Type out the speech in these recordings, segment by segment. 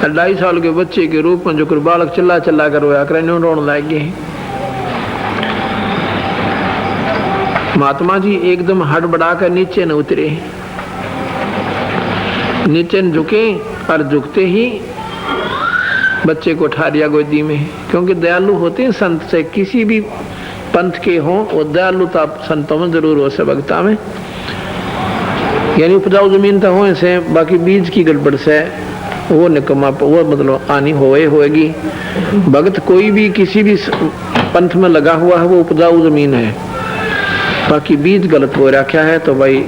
2.5 साल के बच्चे के रूप में जो कर बालक चिल्ला चिल्ला कर रोया करे, रोने लग गए। महात्मा जी एकदम हड़बड़ा कर नीचे न उतरे, नीचे न झुके और झुकते ही बच्चे को उठा लिया गोदी में। क्योंकि दयालु होते हैं संत से, किसी भी पंथ के हों वो दयालुता संतों में जरूर हो से भक्ता में। यानी उपजाऊ जमीन तो हो से, बाकी बीज की गड़बड़ से वो निकम्मा, वो मतलब आनी होएगी। भगत कोई भी किसी भी पंथ में लगा हुआ है वो उपजाऊ जमीन है, बाकी बीज गलत हो रखा है तो भाई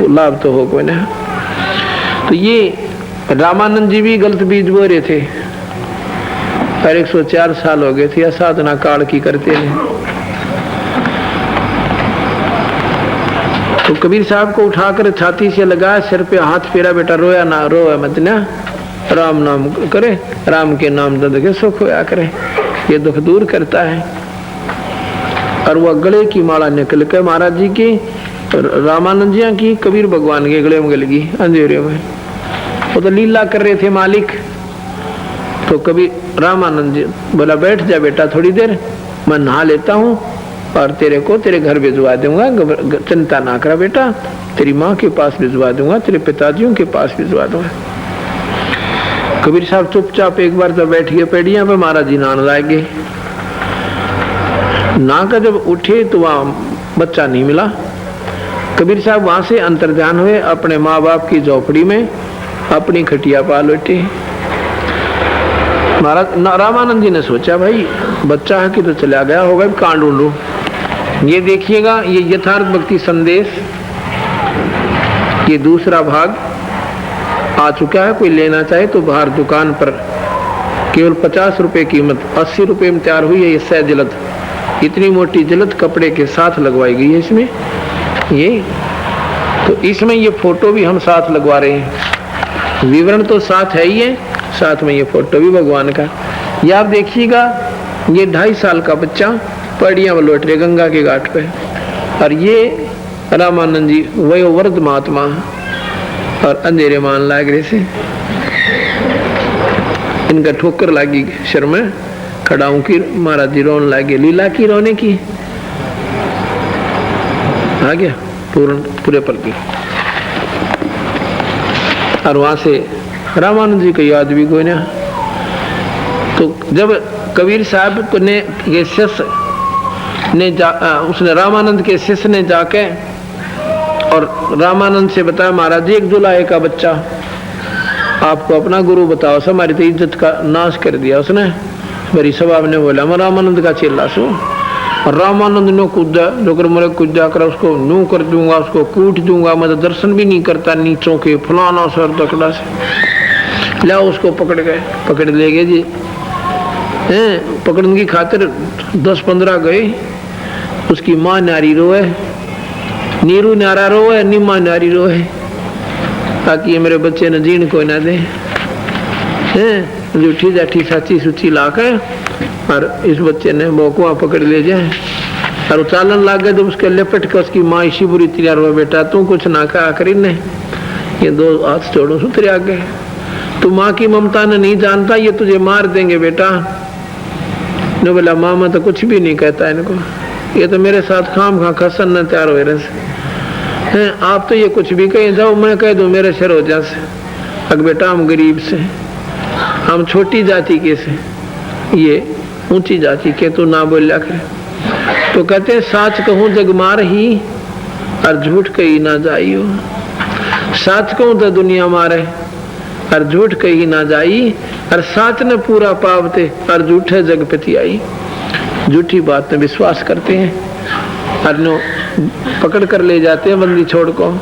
लाभ तो हो कोई ना। तो ये रामानंद जी भी गलत बीज बो रहे थे और 104 साल हो गए थे साधना काल की करते हैं। तो कबीर साहब को उठाकर छाती से लगाया, सिर पे हाथ फेरा, बेटा रोया ना, रोया मत ना, राम नाम करे, राम के नाम दर्द के सुख होया करे, ये दुख दूर करता है। और वह गले की माला निकल के महाराज जी की, रामानंद जी की, कबीर भगवान के गले में गल गई अंधेरे में। वो तो लीला कर रहे थे मालिक। तो कभी रामानंद जी बोला बैठ जा बेटा थोड़ी देर, मैं नहा लेता हूँ और तेरे को तेरे घर भिजवा दूंगा, चिंता ना करा बेटा, तेरी माँ के पास भिजवा दूंगा, तेरे पिताजियों के पास भिजवा दूंगा। कबीर साहब चुपचाप एक बार तो बैठ गए पेड़िया पे, महाराज जी नहाने लग गए। ना का जब उठे तो वहां बच्चा नहीं मिला। कबीर साहब वहां से अंतर्ध्यान हुए, अपने माँ बाप की झोपड़ी में अपनी खटिया पाल बैठे। महाराज रामानंद जी ने सोचा भाई बच्चा है कि तो चला गया होगा, कहाँ ढूंढूं। ये देखिएगा, ये यथार्थ भक्ति संदेश, ये दूसरा भाग आ चुका है। कोई लेना चाहे तो बाहर दुकान पर केवल 50 रुपए कीमत, 80 रुपए में तैयार हुई है ये सह जलद। इतनी मोटी जलद कपड़े के साथ लगवाई गई है इसमें। ये तो इसमें ये फोटो भी हम साथ लगवा रहे हैं, विवरण तो साथ है ही है, साथ में ये फोटो भी भगवान का। ये आप देखिएगा, ये 2.5 साल का बच्चा पड़िया में लौट रहे गंगा के घाट पे, और ये रामानंद जी वही वर्ध महात्मा और अंधेरे मान लाग रहे से। इनका ठोकर लागी शर्म में खड़ाऊ की, महाराज जी रोन लागे, लीला की रोने की आ गया पूरे पल की। और वहां से रामानंद जी का याद भी कोई ना। तो जब कबीर साहब को ने ये शिष्य ने उसने रामानंद के शिष्य ने जाके और रामानंद से बताया, महाराज जी 1 जुलाई का बच्चा आपको अपना गुरु बताओ, हमारी तो इज्जत का नाश कर दिया उसने। मेरी सबाब ने बोला मैं रामानंद का चेला सू। और रामानंद ने कूदा, जोकर मेरे कूदा कर उसको नू कर दूंगा, उसको कूट दूंगा, मैं तो दर्शन भी नहीं करता नीचों के, फलाना सर तकड़ा से ला उसको पकड़ गए, पकड़ ले गए जी हैं। पकड़ने की खातिर 10-15 गए। उसकी माँ नारी रोए, नीरू नारा रोए, निम्मा नारी रोए, ताकि ये मेरे बच्चे ने जीण को ना दे हैं। जूठी जाठी साची सुची लाकर और इस बच्चे ने बोकुआ पकड़ ले जाए और चालन लाग गए। तो उसके लिपट के उसकी माँ इसी बुरी तैयार हुआ, बेटा तू कुछ ना कहा करी ने, ये 2 हाथ जोड़ो सुतरे आ गए। तू माँ की ममता ने नहीं जानता, ये तुझे मार देंगे बेटा। ने बोला मामा तो कुछ भी नहीं कहता इनको, ये तो मेरे साथ खाम खा खसन न तैयार हो रहे हैं। आप तो ये कुछ भी कहें, जाओ मैं कह दूं मेरे सिर हो जासे। अग बेटा हम गरीब से, हम छोटी जाति के से, ये ऊंची जाति के, तो ना बोलिया करे। तो कहते साच कहूं जग मार ही और झूठ कही ना जाइयो। साच कहूं तो दुनिया मारे और झूठ कही ना जाई, और साच ने पूरा पावते और झूठे जग पति आई। झूठी बात में विश्वास करते हैं और नो पकड़ कर ले जाते हैं बंदी छोड़ को।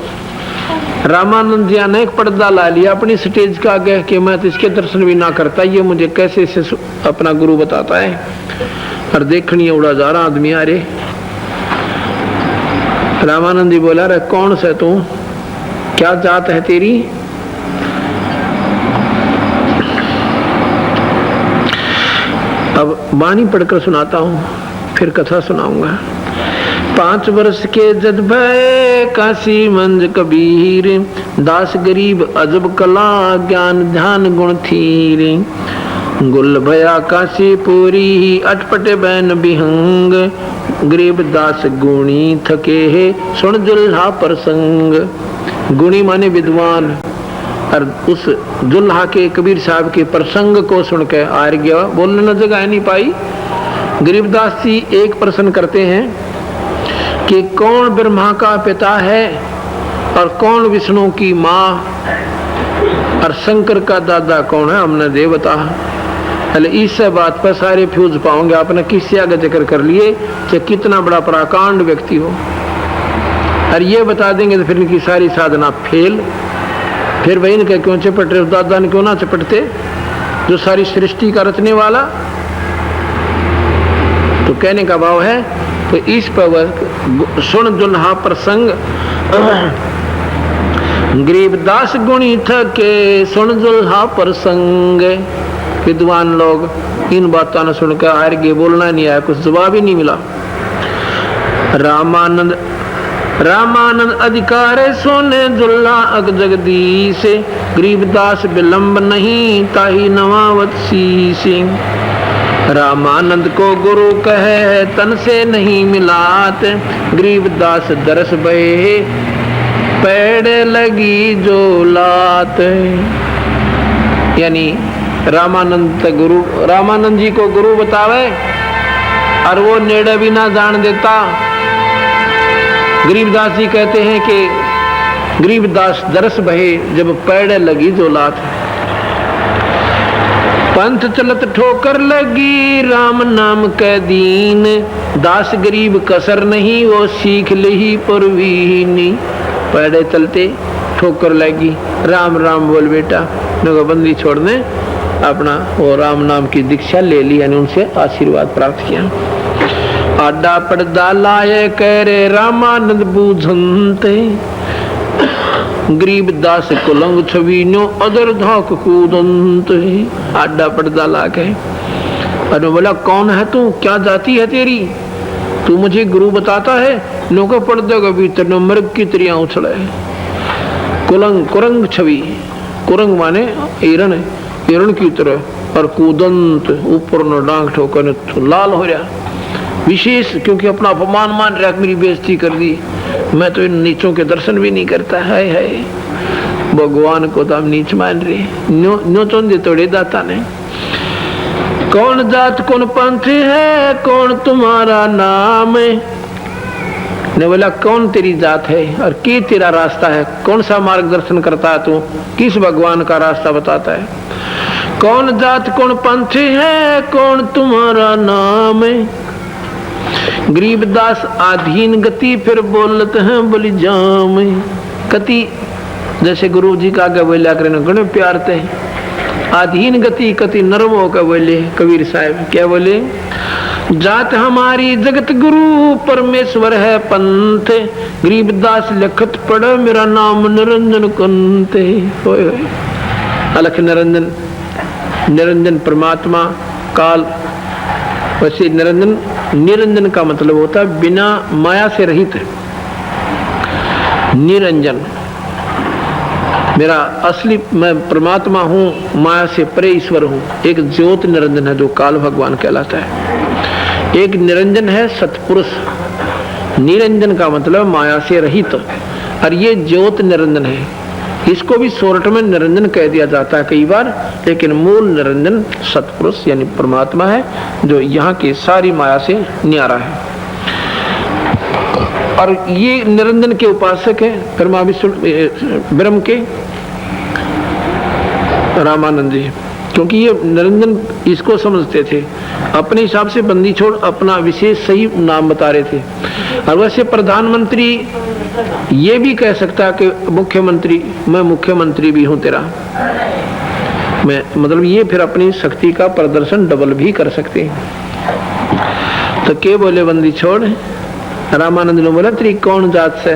रामानंद जी ने एक पर्दा ला लिया अपनी स्टेज का आगे कि मैं तो इसके दर्शन भी ना करता, ये मुझे कैसे से अपना गुरु बताता है। और देखनी उड़ा जा रहा आदमी आ रहे। रामानंद जी बोला रे कौन से तू, क्या जात है तेरी। अब वाणी पढ़कर सुनाता हूँ, फिर कथा सुनाऊंगा। 5 वर्ष के जद भय काशी मंज कबीर, दास गरीब अजब कला ज्ञान ध्यान गुण थी। गुल भया काशी पूरी अटपट बैन बिहंग, गरीब दास गुणी थके है सुन जुल्हा प्रसंग। गुणी माने विद्वान, और उस जुल्हा के कबीर साहब के प्रसंग को सुन के आर गया, बोलने न जगह नहीं पाई। गरीबदास जी एक प्रश्न करते हैं कि कौन ब्रह्मा का पिता है और कौन विष्णु की माँ और शंकर का दादा कौन है, हमने दे बता। पहले इस बात पर सारे फ्यूज पाओगे। आपने किससे आगे जिक्र कर लिए कि कितना बड़ा पराकांड व्यक्ति हो, और ये बता देंगे तो फिर इनकी सारी साधना फेल। फिर वही इनके क्यों चपट रहे, दादा ने क्यों ना चपटते जो सारी सृष्टि का रचने वाला। तो कहने का भाव है तो इस पर सुन जुल्हा प्रसंग, गरीबदास गुणी थके सुन जुल्हा प्रसंग। विद्वान लोग इन बातों ने सुनकर हार गए, बोलना नहीं आया, कुछ जवाब ही नहीं मिला। रामानंद रामानंद अधिकार सोने जुल्हा अग जगदीश, गरीबदास विलंब नहीं ताही नवावत शीश। रामानंद को गुरु कहे तन से नहीं मिलात, गरीबदास दरस बहे पेड़ लगी जो लात। यानी रामानंद जी को गुरु बतावे और वो नेड़े भी ना जान देता। गरीबदास जी कहते हैं कि गरीबदास दरस बहे जब पेड़ लगी जो लात। पंथ चलत ठोकर लगी राम नाम के दीन, दास गरीब कसर नहीं वो सीख ली पुरवीनी। पैदे चलते ठोकर लगी, राम राम बोल बेटा, नगबंदी छोड़ने अपना वो राम नाम की दीक्षा ले ली, यानी उनसे आशीर्वाद प्राप्त किया। आडा पड़दा लाए करे रामानंद बूझनते, गरीबदास कुलंग छवीनो अदर धाक कूदंत। आडा पड़दा ला के अरे बोला कौन है तू, क्या जाति है तेरी, तू मुझे गुरु बताता है। नौका पर्दे के भीतर न मृग की त्रियां उछले। कुलंग कुरंग छवि, कुरंग माने हिरण, हिरण की तरह, और कूदंत ऊपर न डांग ठोकर लाल हो रहा विशेष, क्योंकि अपना अपमान मान रहा, मेरी बेइज्जती कर दी, मैं तो इन नीचों के दर्शन भी नहीं करता है। भगवान को तो हम नीच मान रहे, न्यो चौंदे तोड़े दाता ने। कौन जात कौन पंथ है कौन तुम्हारा नाम, ने बोला कौन तेरी जात है और की तेरा रास्ता है, कौन सा मार्गदर्शन करता है तू, किस भगवान का रास्ता बताता है। कौन जात कौन पंथ है कौन तुम्हारा नाम, गरीबदास आधीन गति फिर बोलते हैं बोली जाम। कति जैसे गुरु जी का आगे बोलिया करें गणे प्यार थे, आधीन गति कति नरम होकर बोले कबीर साहब, क्या बोले, जात हमारी जगत गुरु परमेश्वर है पंथ, गरीबदास लिखत पढ़ मेरा नाम निरंजन कंत। अलख निरंजन, निरंजन परमात्मा काल, वैसे निरंजन, निरंजन का मतलब होता है बिना माया से रहित। निरंजन मेरा असली मैं परमात्मा हूँ, माया से परे ईश्वर हूँ। एक ज्योत निरंजन है जो काल भगवान कहलाता है, एक निरंजन है सतपुरुष। निरंजन का मतलब माया से रहित, और ये ज्योत निरंजन है। इसको भी सोरठ में निरंजन कह दिया जाता है कई बार, लेकिन मूल निरंजन सतपुरुष यानी परमात्मा है जो यहाँ की सारी माया से न्यारा है। और ये निरंजन के उपासक है ब्रह्मा विष्णु ब्रह्म के रामानंद जी, क्योंकि ये निरंजन इसको समझते थे, अपने हिसाब से बंदी छोड़ अपना विशेष सही नाम बता रहे थे। और वैसे प्रधानमंत्री ये भी कह सकता है कि मुख्यमंत्री, मैं मुख्यमंत्री भी हूं तेरा, मैं मतलब ये फिर अपनी शक्ति का प्रदर्शन डबल भी कर सकते हैं। तो के बोले बंदी छोड़, रामानंद ने बोला तेरी कौन जात से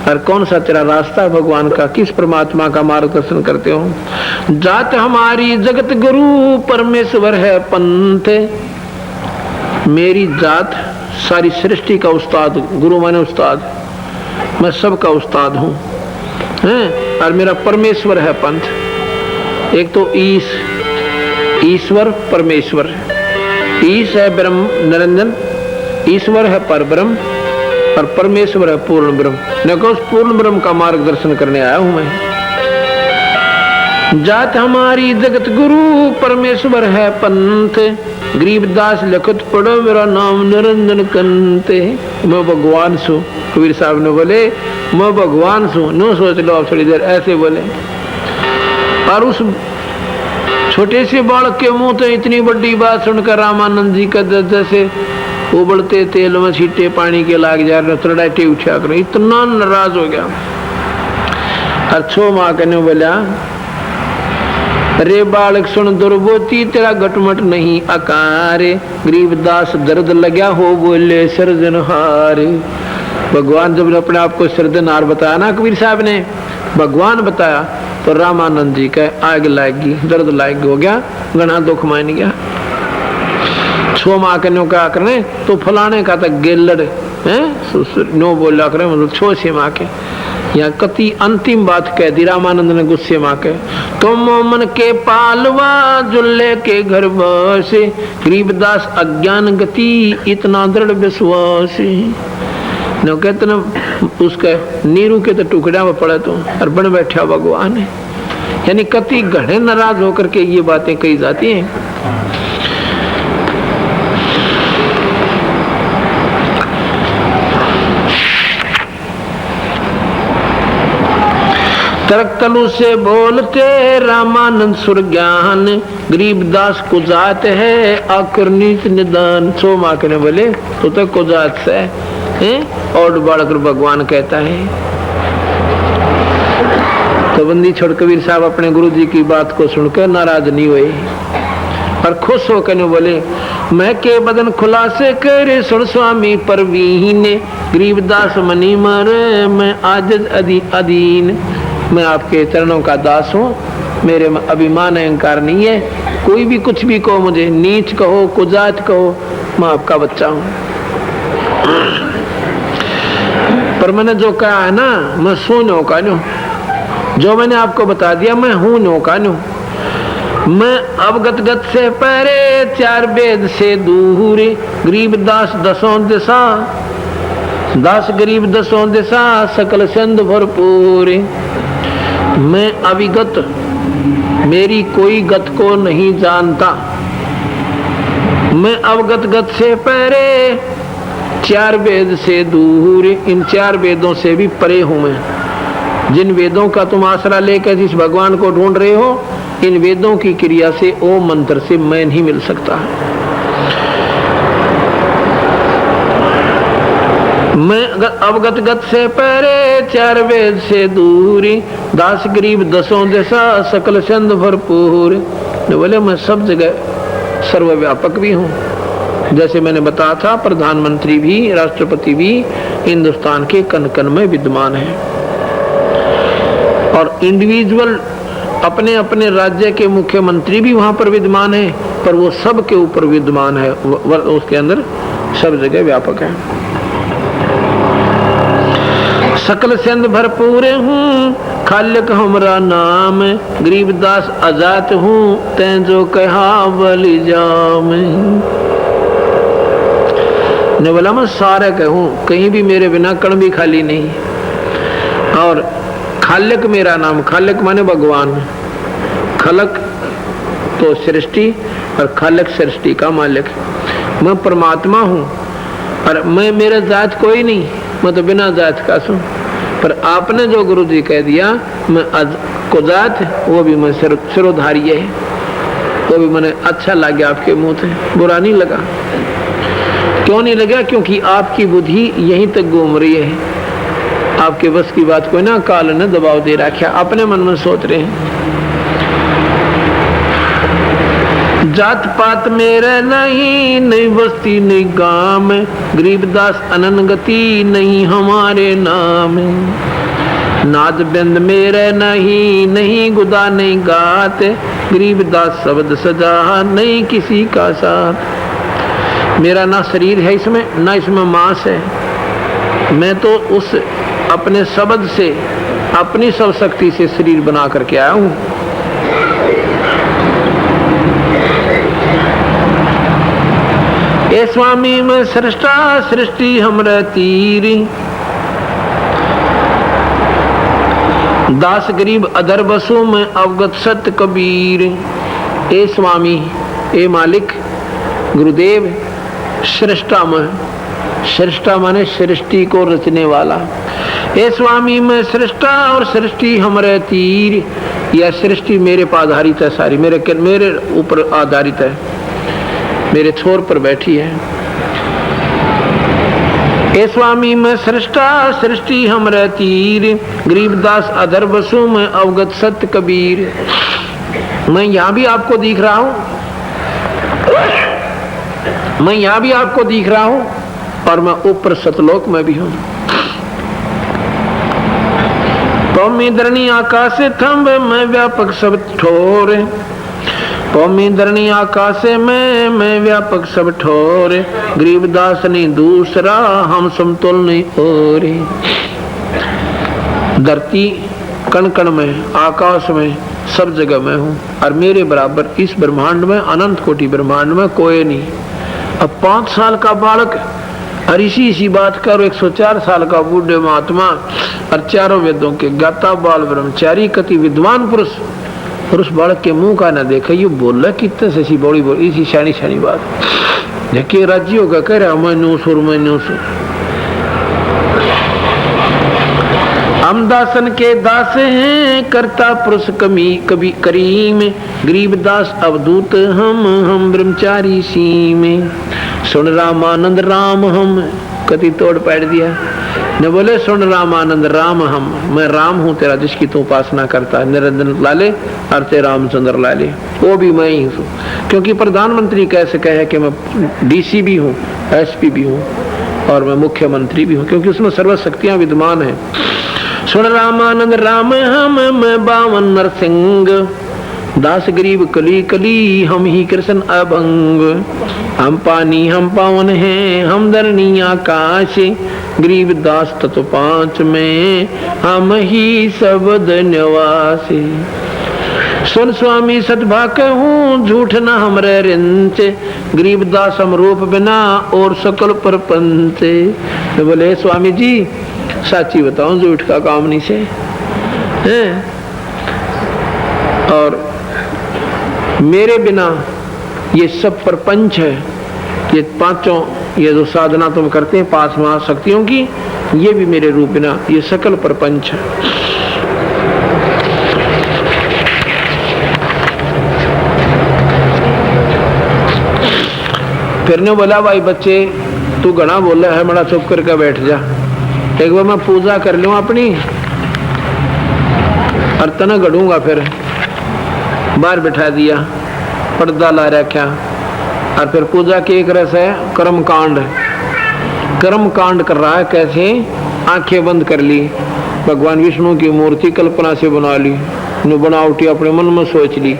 और कौन सा तेरा रास्ता भगवान का, किस परमात्मा का मार्गदर्शन करते हो। जात हमारी जगत गुरु परमेश्वर है पंथ, मेरी जात सारी सृष्टि का उस्ताद, गुरु माने उस्ताद, मैं सबका उस्ताद हूँ। हैं, और मेरा परमेश्वर है पंथ। एक तो ईश्वर परमेश्वर, ईश है ब्रह्म निरंजन, ईश्वर है परब्रह्म और परमेश्वर है पूर्ण ब्रह्म। देखो उस पूर्ण ब्रह्म का मार्गदर्शन करने आया हूं मैं। जात हमारी जगत गुरु परमेश्वर है पंथ, गरीबदास लखत पढ़ो मेरा नाम निरंजन कंते। मैं भगवान सु, कबीर साहब ने बोले मैं भगवान सु। नो सोच लो आप थोड़ी देर, ऐसे बोले। और उस छोटे से बालक के मुंह तो इतनी बड़ी बात सुनकर रामानंद जी का जैसे उबलते तेल में छींटे पानी के लाग जा रहे, तड़ाटे उठा कर इतना नाराज हो गया। अच्छो माँ कहने बोला रे बालक सुन दुर्बोती तेरा गटमट नहीं अकारे, गरीबदास दर्द लगा हो बोले सर्जनहारे। भगवान जब अपने आप को सर्जनहार बताया ना कबीर साहब ने, भगवान बताया तो रामानंद जी का आग लाएगी, दर्द लाएगी हो गया, घना दुख मान गया। छो माँ के नो क्या करने तो फलाने का तक गेलड़ है नो बोला करे, मतलब छो से माँ के यहाँ कति अंतिम बात कह दी रामानंद ने गुस्से माँ के। तो मोमन के पालवा जुल्ले के घर बसे, गरीबदास अज्ञान गति इतना दृढ़ विश्वास। नो कहते न उसके नीरू के तो टुकड़ा में पड़े तो और बन बैठा भगवान है। यानी कति घने नाराज होकर के ये बातें कही जाती हैं। तरक तलु से बोलते रामानंद सुर ज्ञान, गरीबदास को जात है आकर नीत निदान। सो माँ के ने बोले तो तक को जात से और बालक भगवान कहता है। तो बंदी छोड़ कबीर साहब अपने गुरु जी की बात को सुनकर नाराज नहीं हुए और खुश होकर ने बोले मैं के बदन खुलासे करे सुन स्वामी परवीन, गरीबदास मनी मरे मैं आज अधीन। मैं आपके चरणों का दास हूँ, मेरे में अभिमान अहंकार नहीं है। कोई भी कुछ भी कहो, मुझे नीच कहो कुजात कहो, मैं आपका बच्चा हूँ। पर मैंने जो कहा है ना मैं सू नौका नो, जो मैंने आपको बता दिया मैं हूँ नौका नो। मैं अवगत गत से परे चार वेद से दूर, गरीबदास दसों दिशा दास गरीब दसों दिशा सकल संद भरपूर। मैं अविगत मेरी कोई गत को नहीं जानता, मैं अवगत गत से परे चार वेद से दूर, इन चार वेदों से भी परे हूं मैं। जिन वेदों का तुम आसरा लेकर जिस भगवान को ढूंढ रहे हो, इन वेदों की क्रिया से ओम मंत्र से मैं नहीं मिल सकता। मैं अवगत गत से परे चार वेद से दूरी, दास गरीब दसों दिशा सकल चंद भरपूर। बोले मैं सब जगह सर्वव्यापक भी हूँ, जैसे मैंने बताया था प्रधानमंत्री भी राष्ट्रपति भी हिंदुस्तान के कण कण में विद्यमान है और इंडिविजुअल अपने अपने राज्य के मुख्यमंत्री भी वहां पर विद्यमान है, पर वो सब के ऊपर विद्यमान है, उसके अंदर सब जगह व्यापक है। सकल चंद भरपूर हूँ खालिक हमरा नाम, गरीबदास आजाद हूँ तैं जो कहा बलि जाम। ने बोला मैं सारे कहूँ, कहीं भी मेरे बिना कण भी खाली नहीं। और खालिक मेरा नाम, खालिक माने भगवान, खलक तो सृष्टि और खालिक सृष्टि का मालिक। मैं परमात्मा हूँ और मैं मेरा जात कोई नहीं, मैं तो बिना जात का हूँ। पर आपने जो गुरु जी कह दिया मैं को जात, वो भी मैं सिरोधारी है, वो भी मैंने अच्छा लगा आपके मुंह से, बुरा नहीं लगा। क्यों नहीं लगा? क्योंकि आपकी बुद्धि यहीं तक घूम रही है, आपके बस की बात को ना काल ने दबाव दे रखा, अपने मन में सोच रहे हैं। जात पात मेरे नहीं, नहीं बस्ती नहीं गांव, गरीबदास अनन गति नहीं हमारे नाम। नाद बिंद मेरे नहीं, नहीं गुदा नहीं गात, गरीबदास शब्द सजा नहीं किसी का साथ। मेरा ना शरीर है इसमें, ना इसमें मांस है, मैं तो उस अपने शब्द से अपनी सब शक्ति से शरीर बना करके आया हूं। ए स्वामी मैं सृष्टा सृष्टि हमरे तीर, दास गरीब अधर बसु में अवगत सत्य कबीर। ए स्वामी, ए मालिक, गुरुदेव, सृष्टा में, सृष्टा माने सृष्टि को रचने वाला। ए स्वामी मैं सृष्टा और सृष्टि हमरे तीर, यह सृष्टि मेरे पर आधारित है, सारी मेरे ऊपर आधारित है, मेरे छोर पर बैठी है। ए स्वामी मैं सृष्टा सृष्टि हमरे तीर, गरीबदास अधर बसु में अवगत सत्य कबीर। मैं यहां भी आपको दिख रहा हूं, मैं यहां भी आपको दिख रहा हूं और मैं ऊपर सतलोक में भी हूं। पौमी धरणी आकाश थंब मैं व्यापक सब ठोर, पौमी धरणी आकाश में मैं व्यापक सब ठोर, गरीबदास नहीं दूसरा हम समतुल नहीं और। धरती कण कण में, आकाश में, सब जगह मैं हूँ और मेरे बराबर इस ब्रह्मांड में, अनंत कोटि ब्रह्मांड में कोई नहीं। अब 5 साल का बालक और इसी बात का 104 साल का बूढ़े महात्मा और चारों वेदों के गाता बाल ब्रह्मचारी कति विद्वान पुरुष और उस बालक के मुंह का ना देखा, ये बोल रहा कितने से बड़ी बोली इसी शानी शानी बात देखिए। राज्यों का कह रहा मैनूस और मैनूस, हम दासन के दास हैं, करता पुरुष कभी करीम, गरीबदास अवधूत हम ब्रह्मचारी सीम। सुन रामानंद राम हम, कति तोड़ पैड़ दिया न, बोले सुन रामानंद राम हम, मैं राम हूँ तेरा जिसकी तू उपासना करता है, निरंजन लाले और ते रामचंद्र लाले, वो भी मैं ही हूँ। क्योंकि प्रधानमंत्री कैसे कहे कि मैं डीसी भी हूँ, एसपी भी हूँ और मैं मुख्यमंत्री भी हूँ, क्योंकि उसमें सर्व शक्तियां विद्यमान है। सुन रामानंद राम हम, मैं बावन नरसिंह, दास गरीब कली कली हम ही कृष्ण अभंग। हम पानी हम पावन हैं, हम धरणी आकाश, गरीब दास तत्व 5 में हम ही सबद निवासी। सुन स्वामी सतभाक हूँ, झूठ न हमरे रिंच, गरीबदास हम रूप बिना और सकल परपंच। तो बोले स्वामी जी साची बताऊं, झूठ का काम नहीं से है, और मेरे बिना ये सब प्रपंच है, ये पांचों, ये जो साधना तुम करते हैं 5 महाशक्तियों की, ये भी मेरे रूप बिना ये सकल प्रपंच है। फिर ने बोला भाई बच्चे तू घना बोला है, बड़ा चुप करके बैठ जा, एक बार मैं पूजा कर लूं अपनी और तना गढ़ूंगा। फिर बाहर बिठा दिया, पर्दा ला रखा और फिर पूजा की एक रस है कर्म कांड, कर्म कांड कर रहा है। कैसे? आंखें बंद कर ली, भगवान विष्णु की मूर्ति कल्पना से बना ली, बनावटी अपने मन में सोच ली,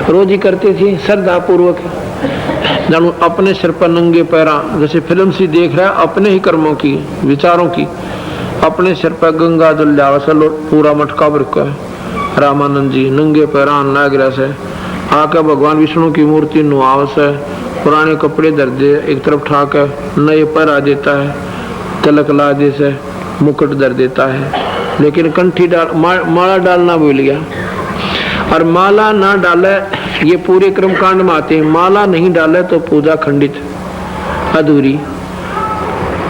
रोज ही करते थे श्रद्धा पूर्वक, जानू अपने सिर पर नंगे पैरा, जैसे फिल्म सी देख रहा है अपने ही कर्मों की, विचारों की, अपने सिर पर गंगा जल जावसल पूरा मटका रखा है। रामानंद जी नंगे पैरा नागरा से आकर भगवान विष्णु की मूर्ति नुआवस है, पुराने कपड़े धर दे, एक तरफ ठाकर नए पर आ देता है, तिलक ला दे से मुकुट धर देता है, लेकिन कंठी डाल माला डालना भूल गया। और माला ना डाले, ये पूरे कर्म कांड में आते हैं, माला नहीं डाले तो पूजा खंडित अधूरी।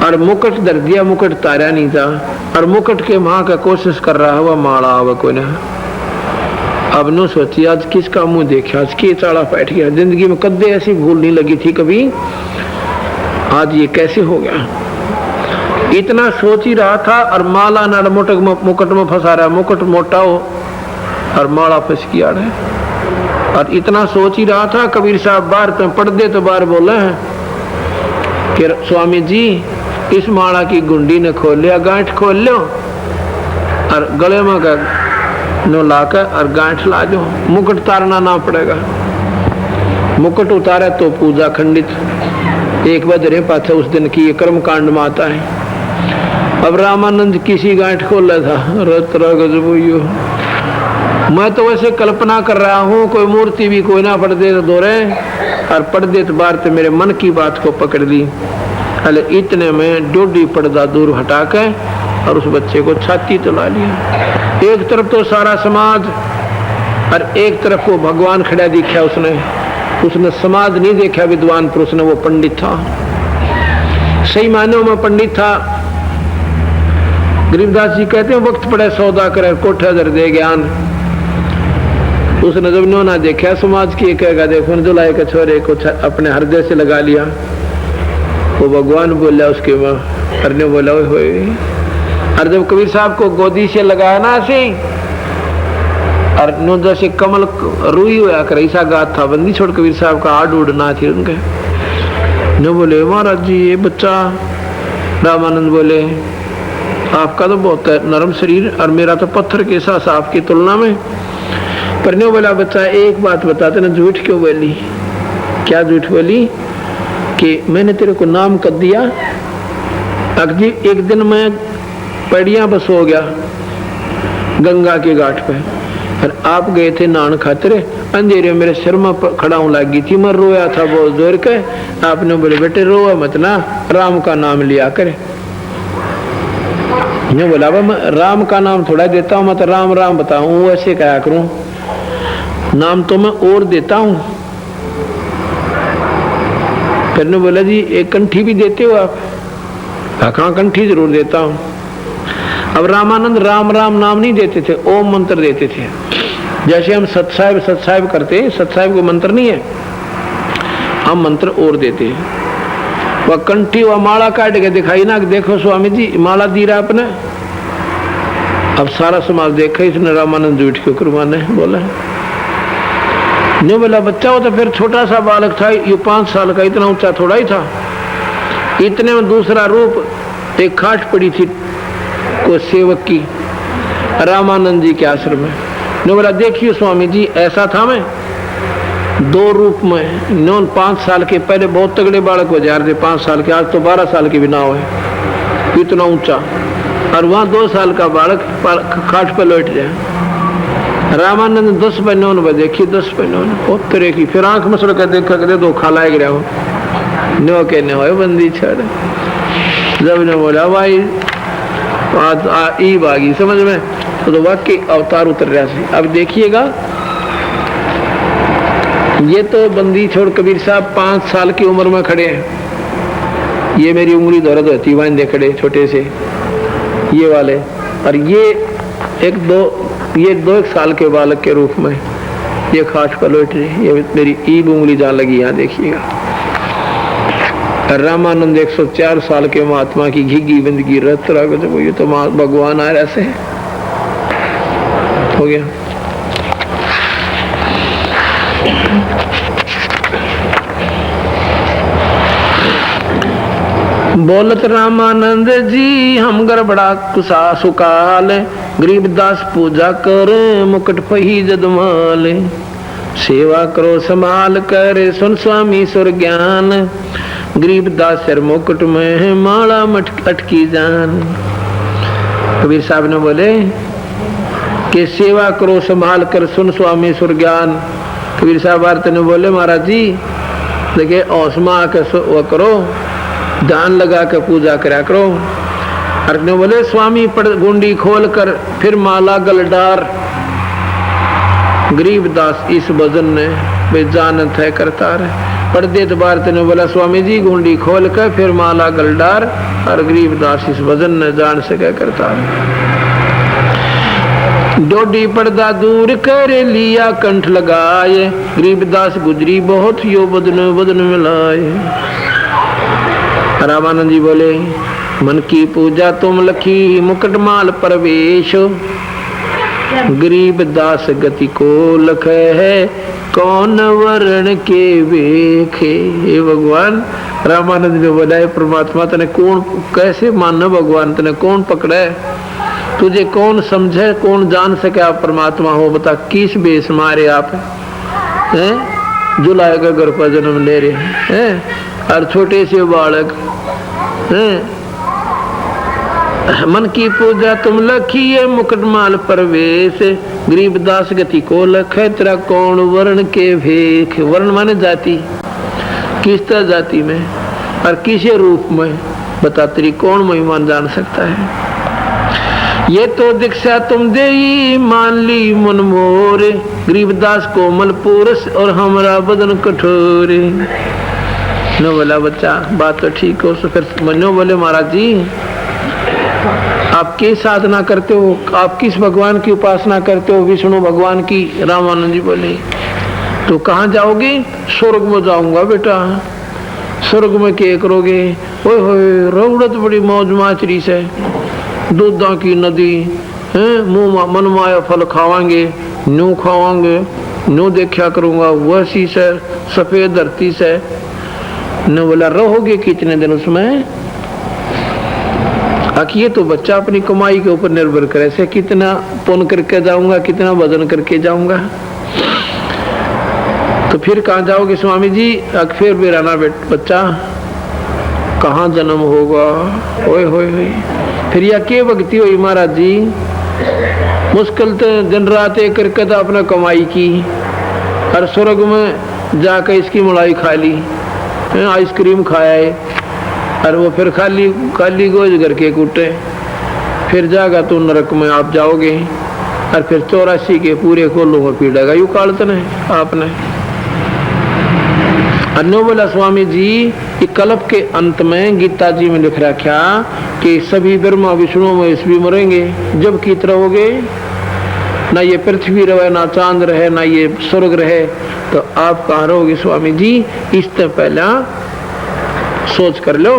और मुकुट धर दिया, मुकुट तारा नहीं था, और मुकुट के मां का कोशिश कर रहा है वह माला आवा कोई ना। अब नो सोची आज किसका मुंह देखा, आज के चाड़ा बैठ गया, जिंदगी में कदे ऐसी भूल नहीं लगी थी कभी, आज ये कैसे हो गया। इतना सोच ही रहा था और माला ना मुकुट में फंसा रहा है, मुकुट मोटा हो और माला फंस गया है। और इतना सोच ही रहा था, कबीर साहब बाहर पे पढ़ते तो बाहर बोले हैं कि स्वामी जी इस माला की गुंडी ने खोल लिया, गांठ खोल लो और गले में का नो लाकर और गांठ ला दो, मुकुट तारना ना पड़ेगा। मुकुट उतारे तो पूजा खंडित। एक बजरे पाथे उस दिन की ये कर्म कांड में आता है। अब रामानंद किसी गांठ खोला था, रतरा गजबोइयो। मैं तो वैसे कल्पना कर रहा हूँ कोई मूर्ति भी कोई ना पढ़ दे तो दो रहे, और पढ़ दे तो बार तो मेरे मन की बात को पकड़ ली। अरे इतने में डोडी पर्दा दूर हटा के और उस बच्चे को छाती तला लिया। एक तरफ तो सारा समाज और एक तरफ वो भगवान खड़ा दिखा। उसने समाज नहीं देखा विद्वान पुरुष ने, वो पंडित था, सही मायनों में पंडित था। गरीबदास जी कहते हैं वक्त पड़े सौदा करे कोठा दर दे ज्ञान। उसने जब नो ना देखा समाज की, कहेगा देखो जुलाई के छोरे को अपने हृदय से लगा लिया। वो भगवान बोला उसके माँ, ने बोला हो। और जब कबीर साहब को गोदी से लगाया ना ऐसे, और नो जैसे कमल रुई हुआ कर ऐसा गात था, बंदी छोड़ कबीर साहब का हाथ उड़ना थी उनके। न बोले महाराज जी ये बच्चा। रामानंद बोले आपका तो बहुत नरम शरीर और मेरा तो पत्थर के साथ आपकी तुलना में। पर ने बोला बच्चा एक बात बताते ना, झूठ क्यों बोली? क्या झूठ बोली? कि मैंने तेरे को नाम कर दिया। अगजी एक दिन मैं पड़िया बस हो गया गंगा के घाट पे, और आप गए थे नहान खातिर। अंधेरे मेरे सिर में खड़ा लगी थी, मैं रोया था बहुत जोर के। आपने बोले बेटे रोआ मत ना, राम का नाम लिया करे। मैं बोला मैं राम का नाम थोड़ा देता हूँ, मैं तो राम राम बताऊँ, ऐसे क्या करूँ? नाम तो मैं और देता हूँ। फिर ने बोला जी एक कंठी भी देते हो आप? हाँ कंठी जरूर देता हूँ। अब रामानंद राम राम नाम नहीं देते थे, ओम मंत्र देते थे। जैसे हम सतसाहिब करते, सतसाहिब को मंत्र नहीं है, हम मंत्र और देते हैं। वह कंठी वह माला काट के दिखाई ना, देखो स्वामी जी माला दी रहा आपने। अब सारा समाज देखा, इसने रामानंद झूठ क्यों करवाने बोला। नहीं बोला बच्चा, वो तो फिर छोटा सा बालक था, ये 5 साल का, इतना ऊंचा थोड़ा ही था। इतने में दूसरा रूप एक खाट पड़ी थी को सेवक की रामानंद जी के आश्रम में। ने बोला देखिए स्वामी जी ऐसा था मैं 2 रूप में। नौन 5 साल के पहले बहुत तगड़े बालक हो जा रहे थे, 5 साल के, आज तो 12 साल के भी ना हुए, इतना ऊंचा। और वहां 2 साल का बालक खाट पर लौट जाए। रामानंद 10 बहनों ने देखी, 10 बहनों ने बहुत तरह की। फिर आंख मसल कर देखा कर दो खाला गिरा हो नो के न हो बंदी छड़। जब ने बोला भाई ई बागी समझ में, तो वाकई अवतार उतर रहा है। अब देखिएगा ये तो बंदी छोड़ कबीर साहब 5 साल की उम्र में खड़े हैं। ये मेरी उंगली दर्द होती वाइन खड़े छोटे से ये वाले, और ये एक 2 साल के बालक के रूप में ये खाट पर लौट रही। ये मेरी ईब उंगली जहाँ लगी यहाँ देखिएगा। रामानंद 104 साल के महात्मा की घिगी बंदगी रत रहा, जब ये तो भगवान आ रहा से हो गया। बोलत रामानंद जी हम गड़बड़ा कुसा सुकाल, गरीबदास पूजा कर मुकुट पही जदमाल। सेवा करो संभाल कर सुन स्वामी सुर ज्ञान, गरीबदास सर मुकुट में माला अटकी जान। कबीर साहब ने बोले कि सेवा करो संभाल कर सुन स्वामी सुर ज्ञान। कबीर साहब आरती ने बोले महाराज जी देखिए औसमा के वो करो, ध्यान लगा के पूजा करा करो। अर्थ ने बोले स्वामी पड़ गुंडी खोल कर फिर माला गलडार, गरीबदास इस भजन ने बेजानत है करता रहे। पढ़ते बार ने बोला स्वामी जी गुंडी खोल कर फिर माला गलडार, और गरीबदास इस भजन ने जान सके करता रहे। डोडी पर्दा दूर कर लिया कंठ लगाए, गरीबदास गुजरी बहुत यो बदन बदन मिलाए। रामानंद जी बोले मन की पूजा तुम लखी मुकुटमाल प्रवेश, गरीबदास गति को लखे है कौन वर्ण के वेखे। हे भगवान रामानंद ने बोला परमात्मा तने कौन कैसे मानना, भगवान तने कौन पकड़ा है, तुझे कौन समझे कौन जान सके आप परमात्मा हो, बता किस बेस मारे आप हैं। जुलाई का घर पर जन्म ले रहे हैं और छोटे से बालक हैं, मन की पूजा तुम लखिए मुकुटमाल परवेश, गरीबदास गति को लखे तेरा कौन वर्ण के भेख। वर्ण माने जाति, किस तरह जाति में और किसे रूप में, बता तेरी कौन महिमान जान सकता है। ये तो दीक्षा तुम देई मान ली मन मोरे, गरीबदास कोमल पुरुष और हमारा बदन कठोर। नो बोला बच्चा बात तो ठीक हो। फिर मनो बोले महाराज जी आप क्या साधना करते हो, आप किस भगवान की उपासना करते हो। विष्णु भगवान की। रामानंद जी बोले तो कहाँ जाओगे। स्वर्ग में जाऊंगा बेटा। स्वर्ग में क्या करोगे। ओए होए रौड़त बड़ी मौज माचरी से, दूधा की नदी है, मुंह मनमाया फल खावांगे, न्यू खावांगे, न्यू देखा करूंगा वैसी से सफेद धरती से। न बोला रहोगे कितने दिन उसमें। ये तो बच्चा अपनी कमाई के ऊपर निर्भर करे से कितना पुण्य करके जाऊंगा, कितना वजन करके जाऊंगा। तो फिर कहाँ जाओगे स्वामी जी। फिर भी रहना बच्चा कहाँ जन्म होगा। ओए होए होए फिर यह के भक्ति हुई महाराज जी। मुश्किल तो दिन रात एक करके तो अपना कमाई की और स्वर्ग में जाकर इसकी मलाई खा ली, आइसक्रीम खाया है और वो फिर खाली गोज करके कूटे। फिर जागा तो नरक में आप जाओगे और फिर 84 के पूरे कोलों को पीड़ेगा यू कालतन है आपने। अन्नो बोला स्वामी जी ये कल्प के अंत में गीता जी में लिख रखा कि सभी ब्रह्मा विष्णु महेश भी मरेंगे जब की तरह होगे। ना ये पृथ्वी रहे, ना चांद रहे, ना ये स्वर्ग रहे, तो आप कहाँ रहोगे स्वामी जी। इससे पहला सोच कर लो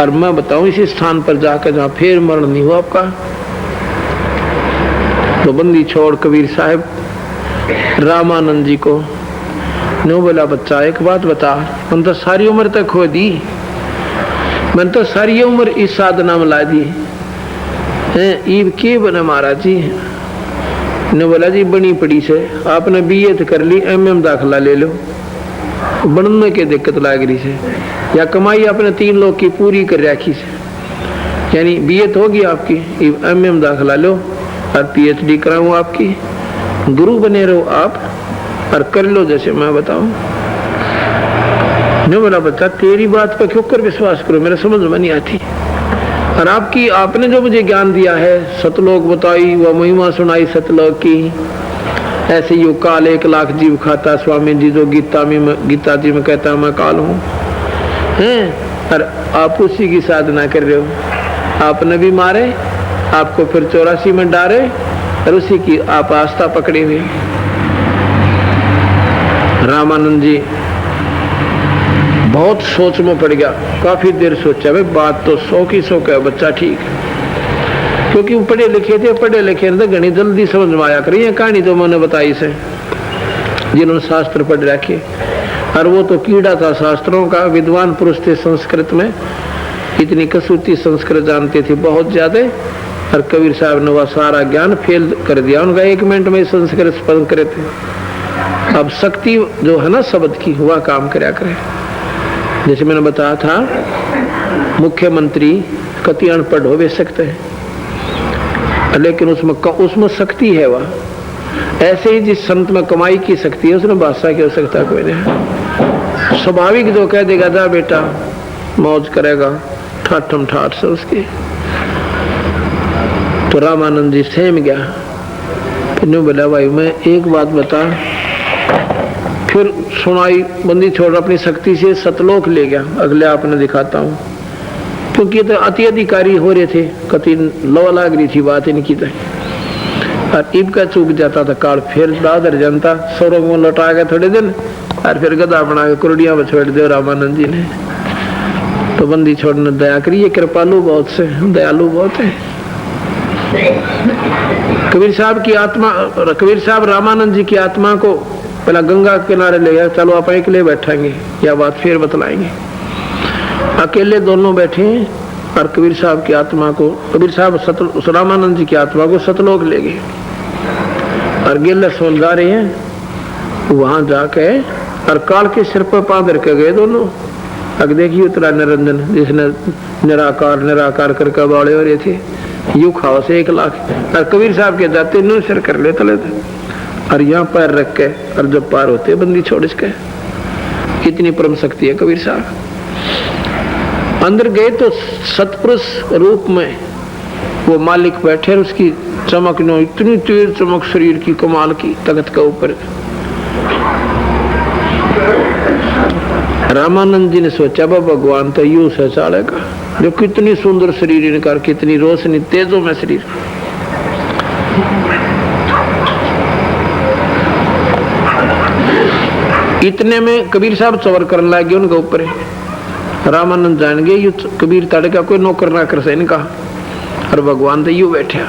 और मैं बताऊं इसी स्थान पर जाकर जहां फिर मरण नहीं हुआ आपका। तो बंदी छोड़ कबीर साहब रामानंद जी को नो बोला बच्चा एक बात बता। मैंने तो सारी उम्र तक खो दी, मैंने तो सारी उम्र इस साधना में ला दी ईब के बने महाराज जी। ने बोला जी बनी पड़ी से आपने बीए तो कर ली, एमएम दाखिला ले लो। बनने के दिक्कत लाग रही से या कमाई आपने 3 लोग की पूरी कर रखी से, यानी बीए तो होगी आपकी, एमएम दाखिला लो और पीएचडी कराऊं आपकी। गुरु बने रहो आप और कर लो जैसे मैं बताऊं। नहीं बोला बच्चा तेरी बात पर क्यों कर विश्वास करो, मेरे समझ में नहीं आती। और आपने जो मुझे ज्ञान दिया है, सतलोक बताई वह महिमा सुनाई सतलोक की, ऐसे ही काल 1 लाख जीव खाता स्वामी जी जो गीता जी में कहता मैं काल हूँ हैं। और आप उसी की साधना कर रहे हो। आपने भी मारे, आपको फिर 84 में डारे और उसी की आप आस्था पकड़े हुए। रामानंद जी बहुत सोच में पड़ गया, काफी देर सोचा भाई बात तो 100 की 100 का बच्चा ठीक, क्योंकि वो पढ़े लिखे थे। पढ़े लिखे तो घनी जल्दी समझ में आया करी है कहानी जो मैंने बताई से, जिन्होंने शास्त्र पढ़ रखे। और वो तो कीड़ा था शास्त्रों का, विद्वान पुरुष थे संस्कृत में, इतनी कसूती संस्कृत जानते थे बहुत ज्यादा। और कबीर साहब ने वह सारा ज्ञान फेल कर दिया उनका, 1 मिनट में संस्कृत पढ़ करे थे। अब शक्ति जो है ना शब्द की वह काम कराया करे। जैसे मैंने बताया था मुख्यमंत्री कति अनपढ़ हो भी सकते हैं, लेकिन उसमें शक्ति है वह। ऐसे ही जिस संत में कमाई की शक्ति है उसने बादशाह की हो सकता कोई नहीं। स्वाभाविक जो कह देगा जा बेटा मौज करेगा ठाठम ठाठ से उसकी। तो रामानंद जी सहम गया। फिर बोला भाई मैं एक बात बता। फिर सुनाई बंदी छोड़ अपनी शक्ति से सतलोक ले गया। अगले आपने दिखाता हूँ, क्योंकि ये तो अति अधिकारी हो रहे थे, कति लो लाग रही थी बात इनकी तो। और इब का चूक जाता था काल, फिर दादर जनता सौरभ में लौटा गए थोड़े दिन और फिर गदा बना के कुरडिया में छोड़ दे रामानंद जी ने। तो बंदी छोड़ने दया करिए, कृपालु बहुत से, दयालु बहुत है। कबीर साहब रामानंद जी की आत्मा को पहला गंगा के किनारे ले गया। चलो आप अकेले बैठेंगे, यह बात फिर बतलाएंगे। अकेले दोनों बैठे और कबीर साहब की आत्मा को, कबीर साहब रामानंद जी की आत्मा को सतलोक ले गए और गिल्ले सोल जा रहे हैं। वहां जाके और काल के सिर पर पांव रख गए दोनों अब देखिए उतरा निरंजन जिसने निराकार निराकार करके बाड़े हो रहे थे, यू खाओ से 1 लाख। और कबीर साहब के जाते नु सिर कर लेते और यहाँ पैर रख के, और जब पार होते बंदी छोड़ इसके। कितनी परम शक्ति है कबीर साहब। अंदर गए तो सतपुरुष रूप में वो मालिक बैठे, उसकी चमक नो इतनी तेज चमक शरीर की कमाल की तख्त के ऊपर। रामानंद जी ने सोचा भगवान तो यूं से चालेगा, जो कितनी सुंदर शरीर इनका, कितनी रोशनी तेजों में शरीर। इतने में कबीर साहब चवर करने लगे उनके ऊपर। रामानंद जान गए यू कबीर तड़े का कोई नौकर ना कर से इनका, और भगवान तो यू बैठा।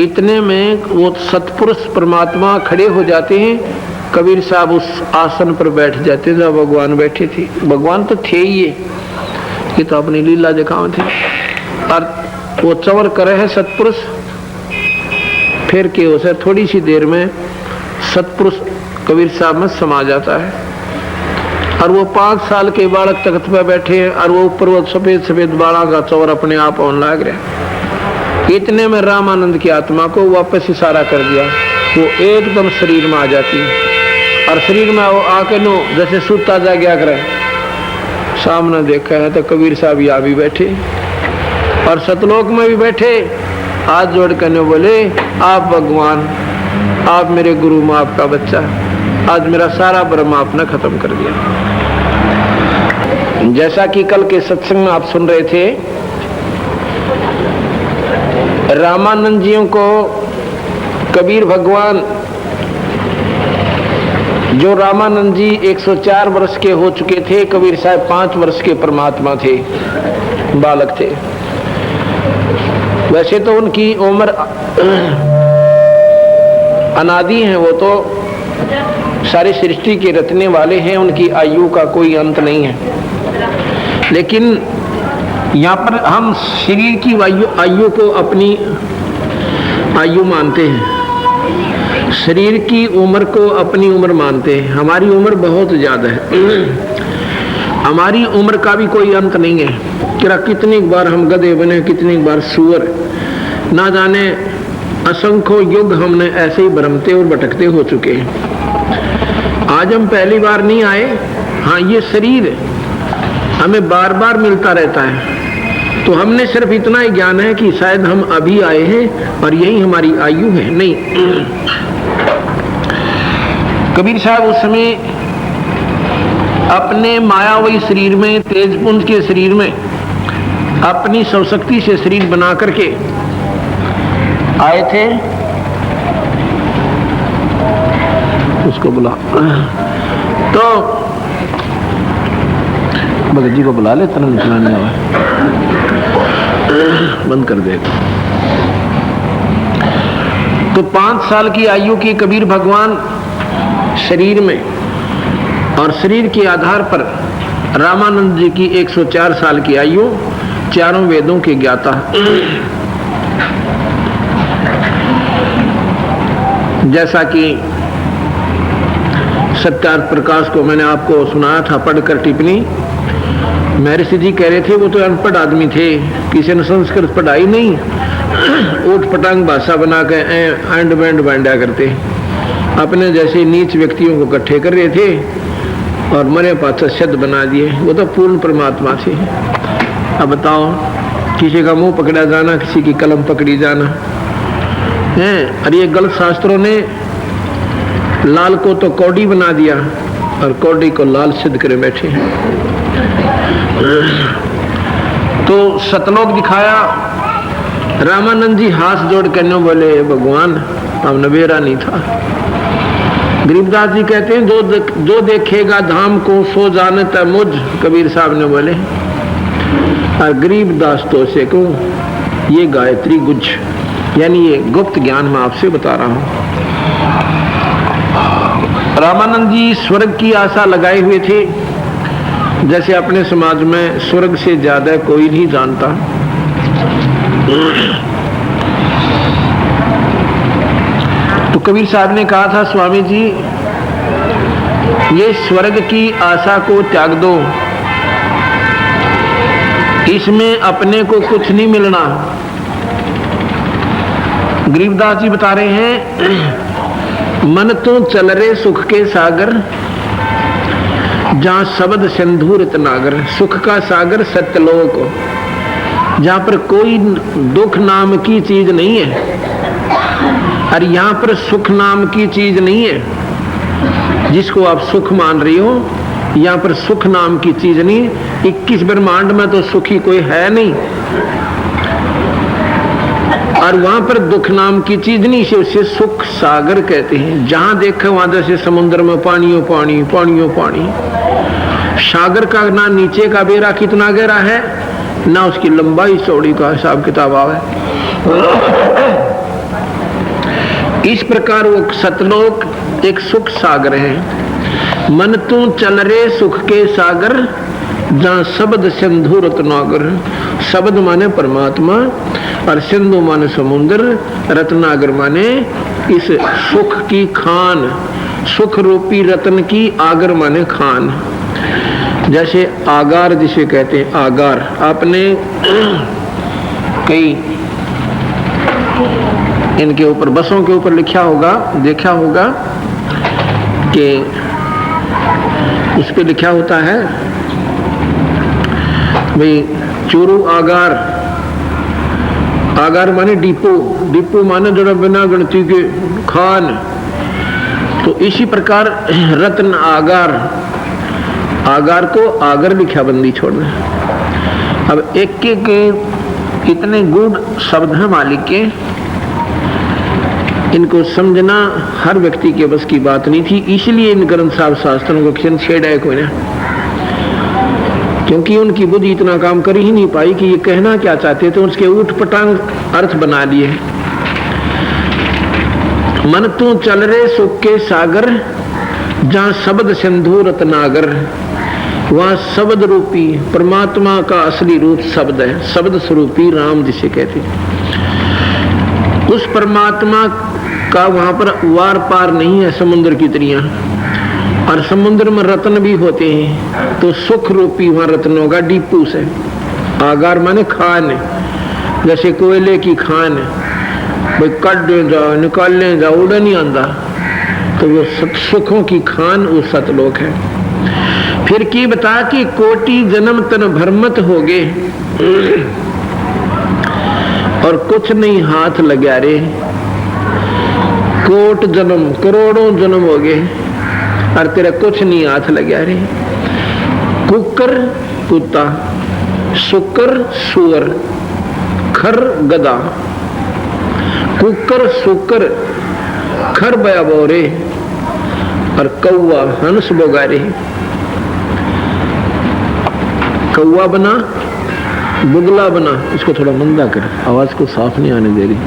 इतने में वो सतपुरुष परमात्मा खड़े हो जाते हैं। कबीर साहब उस आसन पर बैठ जाते जहाँ भगवान बैठे थे। भगवान तो थे ही ये तो अपनी लीला दिखावे थे। और वो चवर करे है सतपुरुष, फिर के उसे थोड़ी सी देर में सतपुरुष कबीर साहब में समा जाता है। और वो 5 साल के बालक तख्त पे बैठे हैं, और वो ऊपर वो सफेद सफेद बाला का चवर अपने आप होने लग रहा। इतने में रामानंद की आत्मा को वापस इशारा कर दिया, वो एकदम शरीर में आ जाती है। और शरीर में वो आके नो जैसे सूता जा गया करे। सामने देखा है तो कबीर साहब यहाँ भी बैठे और सतलोक में भी बैठे, हाथ जोड़ कर बोले, आप भगवान, आप मेरे गुरु माँ, आपका बच्चा, आज मेरा सारा भ्रम आपने खत्म कर दिया। जैसा कि कल के सत्संग में आप सुन रहे थे, रामानंद जियों को कबीर भगवान, जो रामानंद जी 104 वर्ष के हो चुके थे, कबीर साहब 5 वर्ष के परमात्मा थे, बालक थे। वैसे तो उनकी उम्र अनादि है, वो तो सारी सृष्टि के रचने वाले हैं, उनकी आयु का कोई अंत नहीं है। लेकिन यहाँ पर हम शरीर की आयु को अपनी आयु मानते हैं, शरीर की उम्र को अपनी उम्र मानते हैं। हमारी उम्र बहुत ज्यादा है, हमारी उम्र का भी कोई अंत नहीं है। क्या कितनी बार हम गधे बने, कितनी बार सुअर, ना जाने असंख्य युग हमने ऐसे ही भ्रमते और भटकते हो चुके हैं। आज हम पहली बार नहीं आए। हाँ, ये शरीर हमें बार बार मिलता रहता है, तो हमने सिर्फ इतना ही ज्ञान है कि शायद हम अभी आए हैं और यही हमारी आयु है। नहीं, कबीर साहब उस समय अपने मायावी शरीर में, तेजपुंज के शरीर में, अपनी स्वशक्ति से शरीर बना करके आए थे। उसको बुला, तो भगत जी को बुला ले, तरंग चलाने वाला बंद कर देगा। तो 5 साल की आयु की कबीर भगवान शरीर में, और शरीर के आधार पर रामानंद जी की 104 साल की आयु, चारों वेदों के ज्ञाता। जैसा कि सत्यार्थ प्रकाश को मैंने आपको सुनाया था पढ़कर टिप्पणी, महर्षि जी कह रहे थे वो तो अनपढ़ आदमी थे, किसी ने संस्कृत पढ़ाई नहीं, ऊट पटांग भाषा बना के एंड बैंड बांधा करते, अपने जैसे नीच व्यक्तियों को इकट्ठे कर रहे थे और मरे पाछे शब्द बना दिए। वो तो पूर्ण परमात्मा थे। अब बताओ, किसी का मुंह पकड़ा जाना, किसी की कलम पकड़ी जाना है। और ये गलत शास्त्रों ने लाल को तो कौड़ी बना दिया और कौड़ी को लाल सिद्ध करे बैठे हैं। तो सतलोक दिखाया। रामानंद जी हाथ जोड़ कर बोले, भगवान अब नबेरा नहीं था। गरीबदास जी कहते हैं, जो देखेगा धाम को सो जानता मुझ, कबीर साहब ने बोले। और गरीबदास तो से को ये गायत्री गुज, यानी ये गुप्त ज्ञान मैं आपसे बता रहा हूं। रामानंद जी स्वर्ग की आशा लगाए हुए थे, जैसे अपने समाज में स्वर्ग से ज्यादा कोई नहीं जानता। तो कबीर साहब ने कहा था, स्वामी जी ये स्वर्ग की आशा को त्याग दो, इसमें अपने को कुछ नहीं मिलना। गरीबदास जी बता रहे हैं, मन तो चल रे सुख के सागर, जहां शब्द सिंधु रत्नागर। सुख का सागर सत्यलोक, जहां पर कोई दुख नाम की चीज नहीं है, और यहां पर सुख नाम की चीज नहीं है। जिसको आप सुख मान रही हो, यहां पर सुख नाम की चीज नहीं। 21 ब्रह्मांड में तो सुखी कोई है नहीं, और वहां पर दुख नाम की चीज नहीं, इसे उसे सुख सागर कहते हैं। जहां देखो वहां जैसे समुद्र में पानियों पानी, पानियों पानी। सागर का ना नीचे का बेरा कितना गहरा है, ना उसकी लंबाई चौड़ी का हिसाब किताब आवे। इस प्रकार वो सतलोक एक सुख सागर है। मन तू चल रे सुख के सागर, जहां शब्द सिंधु रत्नागर। शब्द माने परमात्मा, और सिंधु माने समुद्र, रत्नागर माने इस सुख की खान, सुख रूपी रत्न की आगर माने खान। जैसे आगार जिसे कहते हैं, आगार आपने कई इनके ऊपर बसों के ऊपर लिखा होगा, देखा होगा कि उस पे लिखा होता है भाई चूरू आगार। आगार माने डिपो, डिपो माने जरा बिना गणती के खान। तो इसी प्रकार रत्न आगार, आगार को आगर लिखा बंदी छोड़ना। अब एक एक कितने गूढ़ शब्द हैं मालिक के, इनको समझना हर व्यक्ति के बस की बात नहीं थी। इसलिए इन ग्रंथ साहब शास्त्रों को किसी छेड़ा कोई ना, क्योंकि उनकी बुद्धि इतना काम कर ही नहीं पाई कि ये कहना क्या चाहते थे, उसके ऊट पटांग अर्थ बना लिए। मन तू चल रे सुख के सागर, जहां शब्द सिंधु रत्नागर। वहां शब्द रूपी परमात्मा का असली रूप शब्द है, शब्द स्वरूपी राम जिसे कहते हैं। उस परमात्मा का वहां पर वार पार नहीं है समुद्र की तरियां, और समुद्र में रत्न भी होते हैं। तो सुख रूपी वहां रत्नों का डिपू से। आगार माने खान, जैसे कोयले की खान, भाई कट जाओ निकालने जाओ उड़ा नहीं आंदा, तो वो सुखों की खान वो सतलोक है। फिर की बता कि कोटि जन्म तन भरमत हो गए, और कुछ नहीं हाथ लगा रे। कोट जन्म करोड़ों जन्म हो गए, और तेरा कुछ नहीं हाथ लगा रे। कुकर कुत्ता, सुकर सुअर, खर गदा। कुकर सुकर खर बया बोरे, और कौवा हंस बोगारे। कौवा बना बुगला बना, इसको थोड़ा मंदा कर, आवाज को साफ नहीं आने दे रही।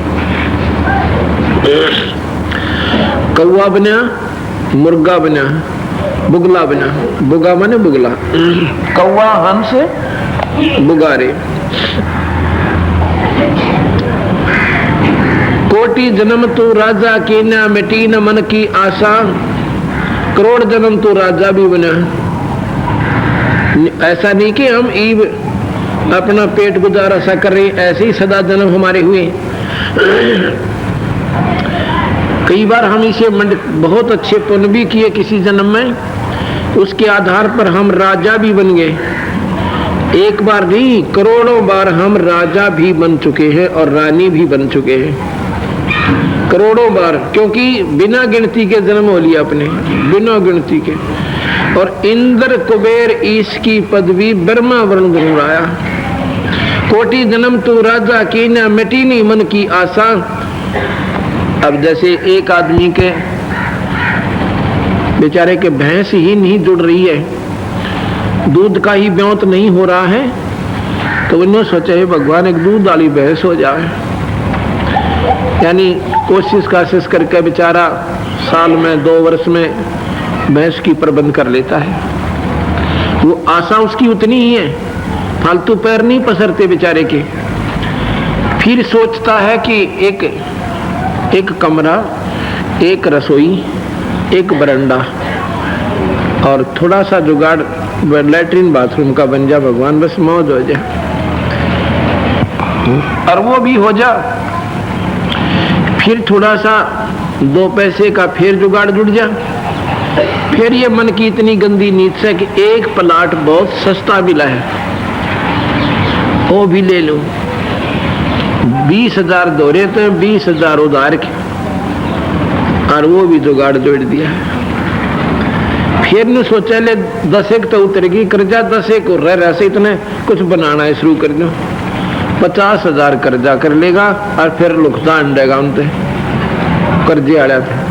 कौवा बना, मुर्गा बना, बुगला बना। बुगा माने बुगला, कौवा हंस बुगारे। कोटि जन्म तो राजा की न मिटी न मन की आशा, करोड़ जन्म तो राजा भी बना। ऐसा नहीं कि हम ईब अपना पेट गुजारा सा कर रहे, ऐसे ही सदा जन्म हमारे हुए। कई बार हम इसे बहुत अच्छे पुण्य भी किए किसी जन्म में, उसके आधार पर हम राजा भी बन गए। एक बार नहीं, करोड़ों बार हम राजा भी बन चुके हैं और रानी भी बन चुके हैं। करोड़ों बार, क्योंकि बिना गिनती के जन्म हो लिया अपने, बिना गिनती के। और इंद्र कुबेर ईश की पदवी ब्रह्मा वर्ण गुरुराया। कोटि जन्म तो राजा की न मिटी नहीं मन की आशा। अब जैसे एक आदमी के बेचारे के भैंस ही नहीं जुड़ रही है, दूध का ही ब्योंत नहीं हो रहा है, तो उन्होंने सोचा है भगवान एक दूध वाली भैंस हो जाए। यानी कोशिश करके बेचारा साल में 2 वर्ष में भैंस की प्रबंध कर लेता है। वो आशा उसकी उतनी ही है, फालतू पैर नहीं पसरते बेचारे के। फिर सोचता है कि एक कमरा, एक रसोई, एक बरंडा, और थोड़ा सा जुगाड़ लैट्रिन बाथरूम का बन जा भगवान, बस मौज हो जाए। और वो भी हो जा, फिर थोड़ा सा 2 पैसे का फिर जुगाड़ जुड़ जा। फिर ये मन की इतनी गंदी नीत से कि एक प्लाट बहुत सस्ता मिला है, वो भी ले लूं। 20,000 दौरे तो 20,000 उधार के, और वो भी जुगाड़ जोड़ दिया है। फिर ने सोचा ले 10 एक तो उतरेगी कर्जा, 10 एक और रह से इतने कुछ बनाना है शुरू कर दो। 50,000 कर्जा कर लेगा और फिर नुकसान देगा उनसे कर्जे आया थे।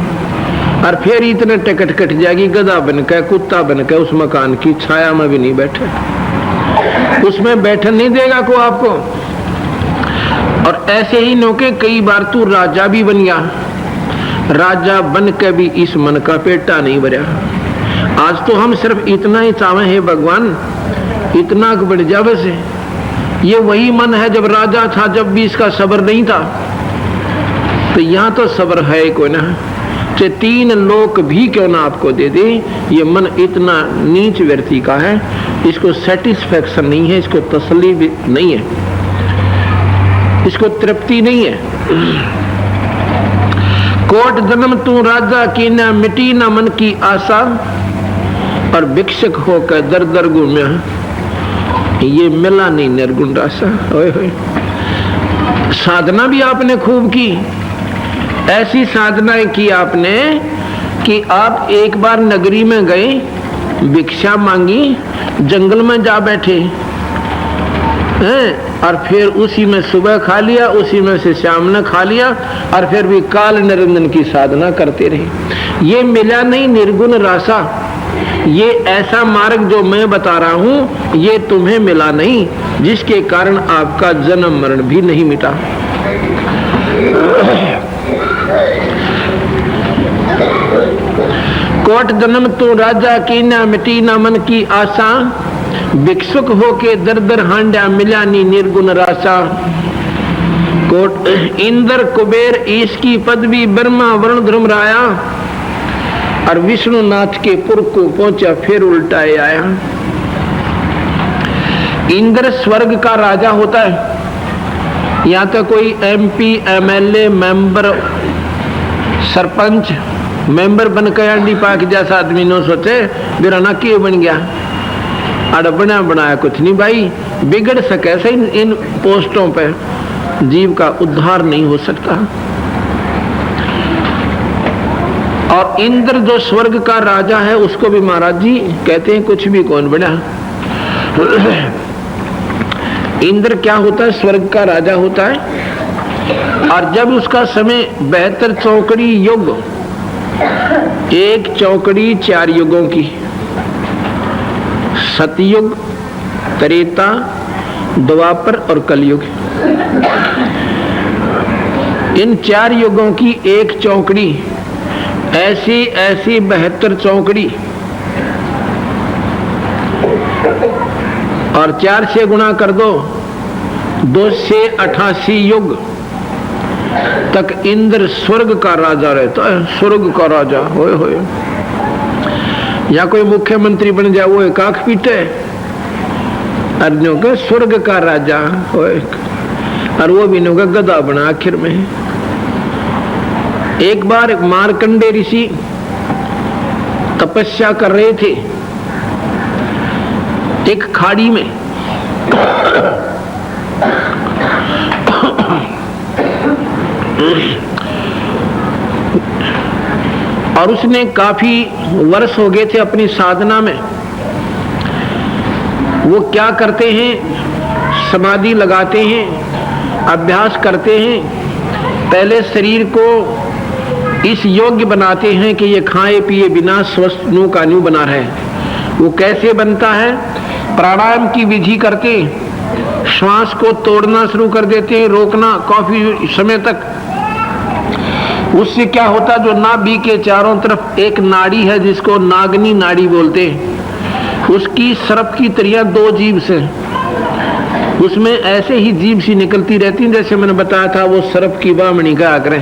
और फिर इतने टिकट कट जाएगी, गधा बनकर कुत्ता बनकर उस मकान की छाया में भी नहीं बैठे, उसमें बैठन नहीं देगा को आपको। और ऐसे ही नौके कई बार तू राजा भी बन गया, राजा बन के भी इस मन का पेटा नहीं भरा। आज तो हम सिर्फ इतना ही चाहे है भगवान, इतना बढ़ जावे से। ये वही मन है जब राजा था, जब भी इसका सब्र नहीं था। तो यहाँ तो सब्र है कोई ना, चाहे 3 लोक भी क्यों ना आपको दे दे, ये मन इतना नीच व्यक्ति का है, इसको सेटिस्फैक्शन नहीं है, इसको तसल्ली भी नहीं है, इसको तृप्ति नहीं है। कोट जन्म तू राजा की न मिटी न मन की आशा, और भिक्षक होकर दर दर घूमया, ये मिला नहीं निर्गुण रासा। ओए होए, साधना भी आपने खूब की, ऐसी साधनाएं की आपने कि आप एक बार नगरी में गए, भिक्षा मांगी, जंगल में जा बैठे हैं, और फिर उसी में सुबह खा लिया, उसी में से शाम ने खा लिया, और फिर भी काल निरंजन की साधना करते रहे। ये मिला नहीं निर्गुण रासा, ये ऐसा मार्ग जो मैं बता रहा हूं ये तुम्हें मिला नहीं, जिसके कारण आपका जन्म मरण भी नहीं मिटा। कोट जन्म तू राजा की न मिटी न मन की आशा, भिक्षुक होके दर दर हांडा मिला नी निर्गुण रासा। कोट इंद्र कुबेर ईश की पदवी ब्रह्मा वरुण ध्रुव राया, और विष्णु नाथ के पुर को पहुंचा फिर उल्टाए आया। इंद्र स्वर्ग का राजा होता है, यहाँ तो कोई MP MLA member sarpanch member बनकर अंडी पाक जैसा आदमी नो सोचे बिराना के बन गया, अड़ बना बनाया कुछ नहीं भाई, बिगड़ सके से इन पोस्टों पे जीव का उद्धार नहीं हो सकता। और इंद्र जो स्वर्ग का राजा है उसको भी महाराज जी कहते हैं कुछ भी कौन बना। इंद्र क्या होता है? स्वर्ग का राजा होता है। और जब उसका समय 72 चौकड़ी युग, एक चौकड़ी 4 युगों की, सतयुग, त्रेता, द्वापर और कलयुग, इन 4 युगों की एक चौकड़ी, ऐसी ऐसी 72 चौकड़ी, और 4 से गुणा कर दो, 288 युग तक इंद्र स्वर्ग का राजा रहता है। स्वर्ग का राजा होए होए, या कोई मुख्यमंत्री बन जाए वो एक आंख पीटे, अर्जुन के स्वर्ग का राजा होए, और वो भी नो गधा बना आखिर में। एक बार मार्कंडे ऋषि तपस्या कर रहे थे एक खाड़ी में, और उसने काफी वर्ष हो गए थे अपनी साधना में। वो क्या करते हैं? समाधि लगाते हैं, अभ्यास करते हैं, पहले शरीर को इस योग्य बनाते हैं कि ये खाए पिए बिना स्वस्थ न्यू का न्यू बना रहे। वो कैसे बनता है? प्राणायाम की विधि करके श्वास को तोड़ना शुरू कर देते हैं, रोकना काफी समय तक। उससे क्या होता है? जो नाभि के चारों तरफ एक नाड़ी है जिसको नागनी नाड़ी बोलते हैं, उसकी सर्प की तरह 2 जीभ से, उसमें ऐसे ही जीभ सी निकलती रहती है, जैसे मैंने बताया था वो सर्प की बामणी का आकर,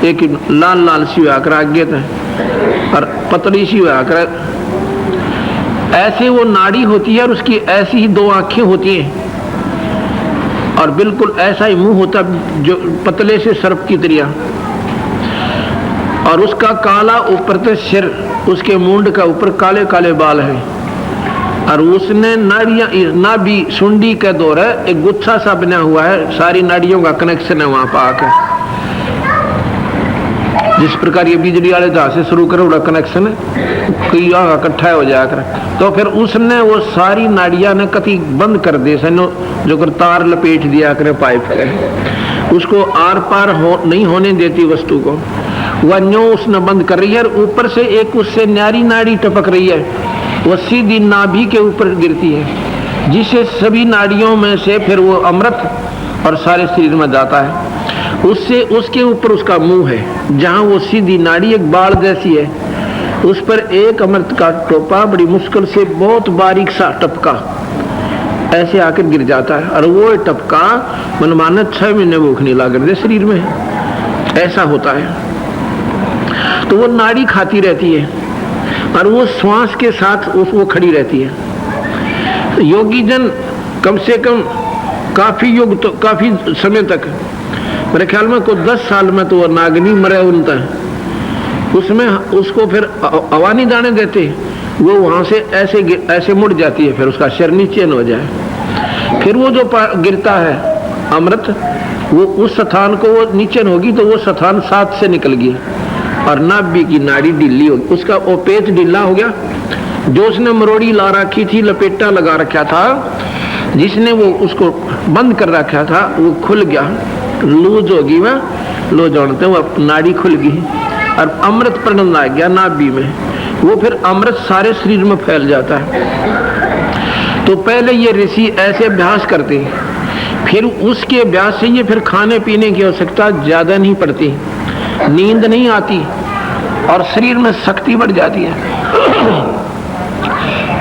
एक लाल लाल सी आकर आगे था और पतली सी आकर, ऐसे वो नाड़ी होती है और उसकी ऐसी ही 2 आंखें होती हैं और बिल्कुल ऐसा ही मुंह होता जो पतले से सर्प की तरह, और उसका काला ऊपर से सिर, उसके मुंड का ऊपर काले काले बाल हैं, और उसने नाड़ियां, नाभि सुंडी के दौर है, एक गुच्छा सा बना हुआ है, सारी नाड़ियों का कनेक्शन है वहां पर आकर। जिस प्रकार ये बिजली वाले जहां से शुरू करो बड़ा कनेक्शन है, कई इकट्ठा हो जाकर, तो फिर उसने वो सारी नाड़ियां ने कति बंद कर दे सनो, जो कर तार लपेट दिया करे पाइप के, उसको आर पार नहीं होने देती वस्तु को, वह न्यो उसने बंद कर रही है। ऊपर से एक उससे न्यारी नाड़ी टपक रही है, वो सीधी नाभि के ऊपर गिरती है, जिससे सभी नाड़ियों में से फिर वो अमृत और सारे शरीर में जाता है। उससे उसके ऊपर उसका मुंह है, जहां वो सीधी नाड़ी एक बाल जैसी है, उस पर एक अमृत का टोपा बड़ी मुश्किल से बहुत बारीक सा टपका ऐसे आकर गिर जाता है, और वो टपका मनमाना 6 महीने भूख नहीं लग रही शरीर में, ऐसा होता है। तो वो नाड़ी खाती रहती है और वो श्वास के साथ वो खड़ी रहती है। योगी जन कम से कम काफी युग, तो काफी समय तक, मेरे ख्याल में को 10 साल में तो वो नागनी मरे उनता है, उसमें उसको फिर हवा नहीं जाने देते, वो वहां से ऐसे मुड़ जाती है, फिर उसका सिर नीचे न हो जाए, फिर वो जो गिरता है अमृत, वो उस स्थान को वो नीचे न होगी तो वो स्थान 7 से निकल गई और नाभि की नाड़ी ढीली होगी, उसका वो पेच ढीला हो गया, जो उसने मरोड़ी ला रखी थी, लपेटा लगा रखा था, जिसने वो उसको बंद कर रखा था, वो खुल गया, लूज होगी, वह लूज होने से वो नाड़ी खुल गई और अमृत प्रणन आ गया नाभि में, वो फिर अमृत सारे शरीर में फैल जाता है। तो पहले ये ऋषि ऐसे अभ्यास करते हैं, फिर उसके अभ्यास से ये फिर खाने पीने की आवश्यकता ज्यादा नहीं पड़ती, नींद नहीं आती और शरीर में शक्ति बढ़ जाती है।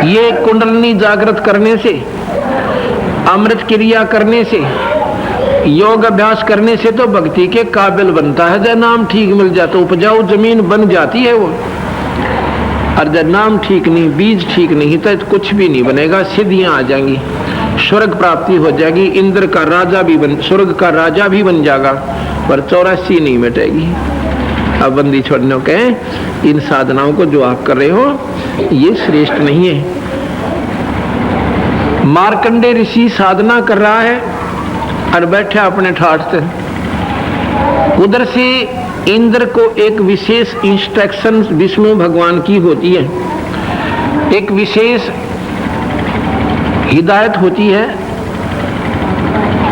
ये कुंडलिनी जागृत करने से, अमृत क्रिया करने से, योग अभ्यास करने से तो भक्ति के काबिल बनता है। जब नाम ठीक मिल जाता, उपजाऊ जमीन बन जाती है वो, और जब नाम ठीक नहीं, बीज ठीक नहीं, तो कुछ भी नहीं बनेगा, सिद्धियां आ जाएंगी, स्वर्ग प्राप्ति हो जाएगी, इंद्र का राजा भी बन, स्वर्ग का राजा भी बन जाएगा, पर 84 नहीं मिटेगी। अब बंदी छोड़ने के इन साधनाओं को जो आप कर रहे हो ये श्रेष्ठ नहीं है। मार्कंडे ऋषि साधना कर रहा है और बैठे अपने ठाठ से, उधर से इंद्र को एक विशेष इंस्ट्रक्शन विष्णु भगवान की होती है, एक विशेष हिदायत होती है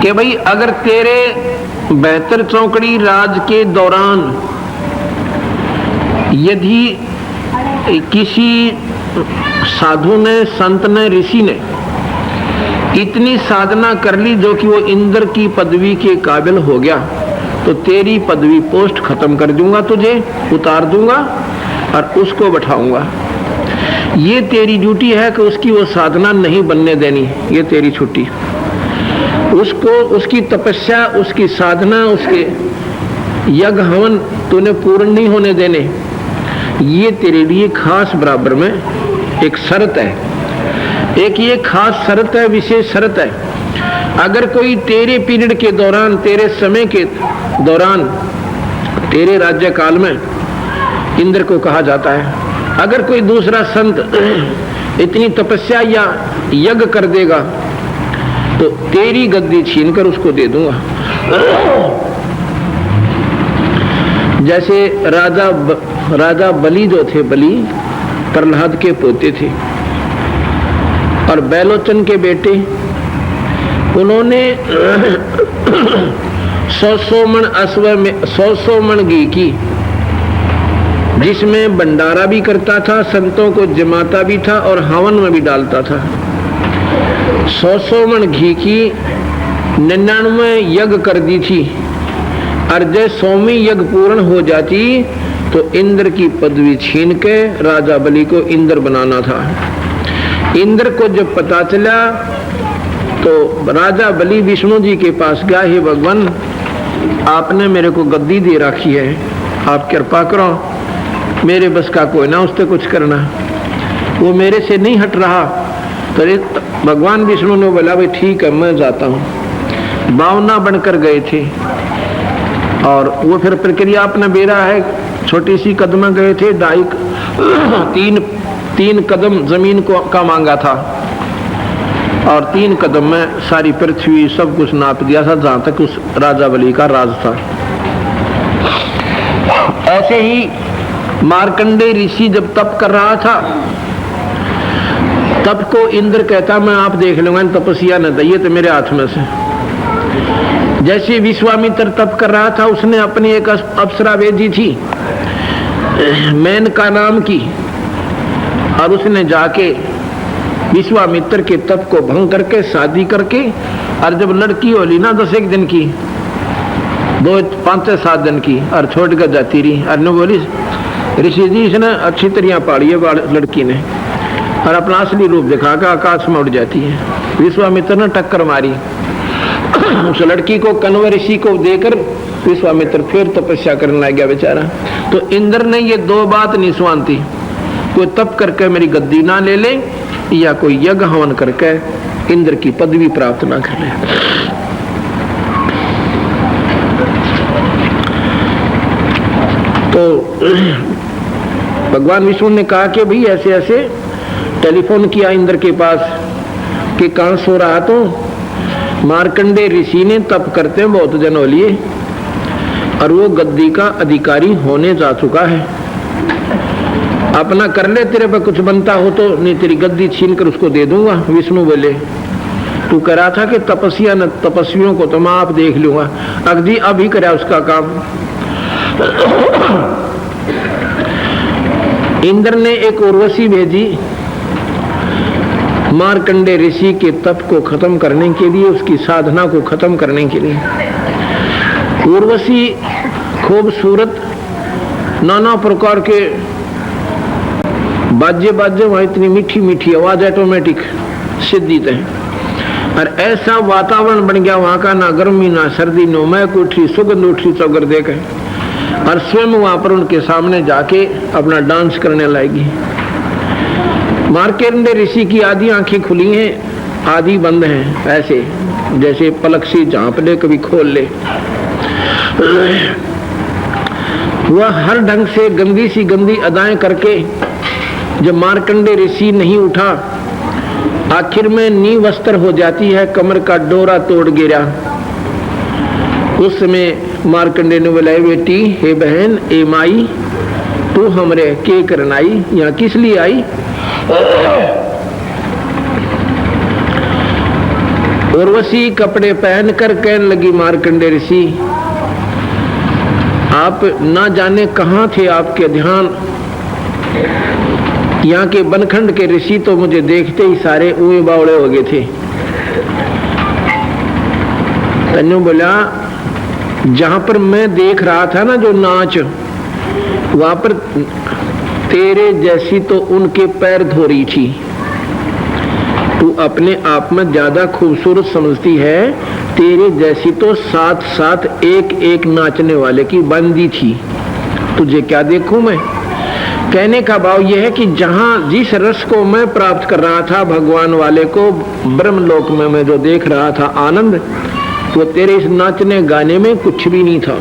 कि भाई अगर तेरे 72 चौकड़ी राज के दौरान यदि किसी साधु ने, संत ने, ऋषि ने इतनी साधना कर ली जो कि वो इंद्र की पदवी के काबिल हो गया, तो तेरी पदवी पोस्ट खत्म कर दूंगा, तुझे उतार दूंगा और उसको बैठाऊंगा। ये तेरी ड्यूटी है कि उसकी वो साधना नहीं बनने देनी, ये तेरी छुट्टी। उसको, उसकी तपस्या, उसकी साधना, उसके यज्ञ हवन तूने पूर्ण नहीं होने देने, ये तेरे लिए खास बराबर में एक शर्त है। एक ये खास शर्त है, विशेष शर्त है, अगर कोई तेरे पीरियड के दौरान, तेरे समय के दौरान, तेरे राज्य काल में इंद्र को कहा जाता है, अगर कोई दूसरा संत इतनी तपस्या या यज्ञ कर देगा तो तेरी गद्दी छीनकर उसको दे दूंगा। जैसे राजा बलि जो थे, बलि प्रहलाद के पोते थे और बैलोचन के बेटे, उन्होंने 100 मण अश्व में 100 मण घी की, जिसमें भंडारा भी करता था, संतों को जमाता भी था और हवन में भी डालता था। 100 मण घी की 99 यज्ञ कर दी थी, और जब 100वीं यज्ञ पूर्ण हो जाती तो इंद्र की पदवी छीन के राजा बलि को इंद्र बनाना था। इंद्र को जब पता चला तो राजा बलि विष्णु जी के पास गया, हे भगवान, आपने मेरे को गद्दी दे रखी है, आप कृपा करो, मेरे बस का कोई ना उससे कुछ करना। वो मेरे से नहीं हट रहा। तो भगवान विष्णु ने बोला भाई ठीक है मैं जाता हूँ। बावना बनकर गए थे और वो फिर प्रक्रिया अपना बेरा है, छोटी सी कदम गए थे, तीन कदम जमीन को का मांगा था और 3 कदम में सारी पृथ्वी सब कुछ नाप दिया था जहां तक उस राजा बलि का राज था। ऐसे ही मार्कंडेय ऋषि जब तप कर रहा था तप को इंद्र कहता मैं आप देख लूंगा, तपस्या न दैये तो मेरे हाथ में से। जैसे विश्वामित्र तप कर रहा था उसने अपनी एक अप्सरा भेजी थी मेनका नाम की, और उसने जाके विश्वामित्र के तप को भंग करके शादी करके, और जब लड़की होली ना 10 दिन की, 2, 5, 7 दिन की, और छोड़ कर जाती रही। और ने बोली ऋषि जी इसने अच्छी तरह पाड़ी है लड़की ने, और अपना असली रूप दिखा कर आकाश में उड़ जाती है। विश्वामित्र ने टक्कर मारी उस लड़की को, कण्व ऋषि को देकर विश्वामित्र फिर तपस्या करने लग गया बेचारा। तो इंद्र ने ये 2 बात नहीं सुनती, कोई तप करके मेरी गद्दी ना ले ले या कोई यज्ञ हवन करके इंद्र की पदवी प्राप्त ना कर ले। तो भगवान विष्णु ने कहा कि भाई ऐसे ऐसे टेलीफोन किया इंद्र के पास कि कहां सो रहा, तो मार्कंडेय ऋषि ने तप करते बहुत जन हो लिए और वो गद्दी का अधिकारी होने जा चुका है, अपना कर ले, तेरे पे कुछ बनता हो तो, नहीं तेरी गद्दी छीन कर उसको दे दूंगा। विष्णु बोले तू कह रहा था कि तपस्या न तपस्वियों को तो मैं आप देख लूंगा, अगदी अभी करा उसका काम। इंद्र ने एक उर्वशी भेजी मार्कंडेय ऋषि के तप को खत्म करने के लिए, उसकी साधना को खत्म करने के लिए। उर्वशी खूबसूरत नाना प्रकार के बाजे वहां, इतनी मीठी मीठी आवाज, ऑटोमेटिक सिद्धित है, और ऐसा वातावरण बन गया वहां का, ना गर्मी ना सर्दी, नो महक उठी, सुगंध उठी चौगर देकर, और स्वयं वहां पर उनके सामने जाके अपना डांस करने लगेगी। मार्कंडेय ऋषि की आधी आंखें खुली हैं, आधी बंद हैं, ऐसे जैसे पलक सी झांप ले कभी खोल ले। वह हर ढंग से गंदी सी गंदी अदाएं करके, जब मार्कंडेय ऋषि नहीं उठा, आखिर में नी वस्त्र हो जाती है, कमर का डोरा तोड़ गिरा। उस समय मार्कंडेय ने बोला बेटी, हे बहन, ए माई, तू हमरे के करनाई, यहाँ किस लिए आई? उर्वशी कपड़े पहनकर कहने लगी मार्कंडेय ऋषि, आप ना जाने कहां थे, आपके ध्यान, यहाँ के बनखंड के ऋषि तो मुझे देखते ही सारे ऊए बावड़े हो गए थे। तन्नू बोला जहां पर मैं देख रहा था ना जो नाच, वहां पर तेरे जैसी तो उनके पैर धो रही थी। तू अपने आप में ज्यादा खूबसूरत समझती है, तेरे जैसी तो 7 एक नाचने वाले की बंदी थी, तुझे क्या देखूं मैं? कहने का भाव यह है कि जहां जिस रस को मैं प्राप्त कर रहा था भगवान वाले को, ब्रह्मलोक में मैं जो देख रहा था आनंद, वो तेरे इस नाचने गाने में कुछ भी नहीं था।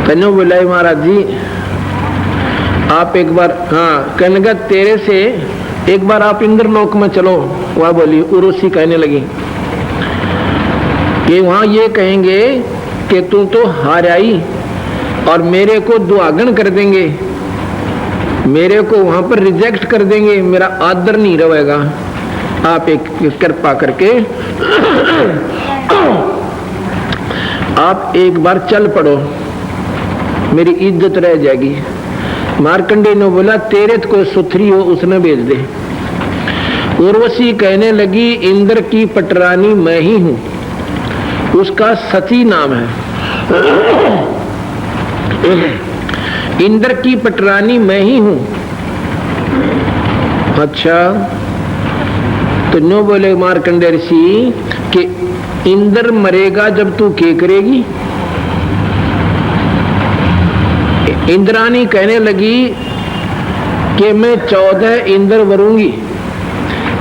कन्या बोला महाराज जी आप एक बार, हाँ कहने का तेरे से एक बार आप इंद्रलोक में चलो। वह बोली, उर्वशी कहने लगी कि वहां ये कहेंगे कि तू तो हार आई और मेरे को दुआगन कर देंगे, मेरे को वहां पर रिजेक्ट कर देंगे, मेरा आदर नहीं रहेगा। आप एक कृपा करके आप एक बार चल पड़ो, मेरी इज्जत रह जाएगी। मार्कंडेय ने बोला तेरे तो कोई सुथरी हो उसने भेज दे। उर्वशी कहने लगी इंद्र की पटरानी मैं ही हूं, उसका सती नाम है। इंद्र की पटरानी मैं ही हूं। अच्छा, तो नो बोले मार्कंडेय ऋषि कि इंद्र मरेगा जब तू क्या करेगी? इंद्राणी कहने लगी कि मैं 14 इंद्र वरूंगी,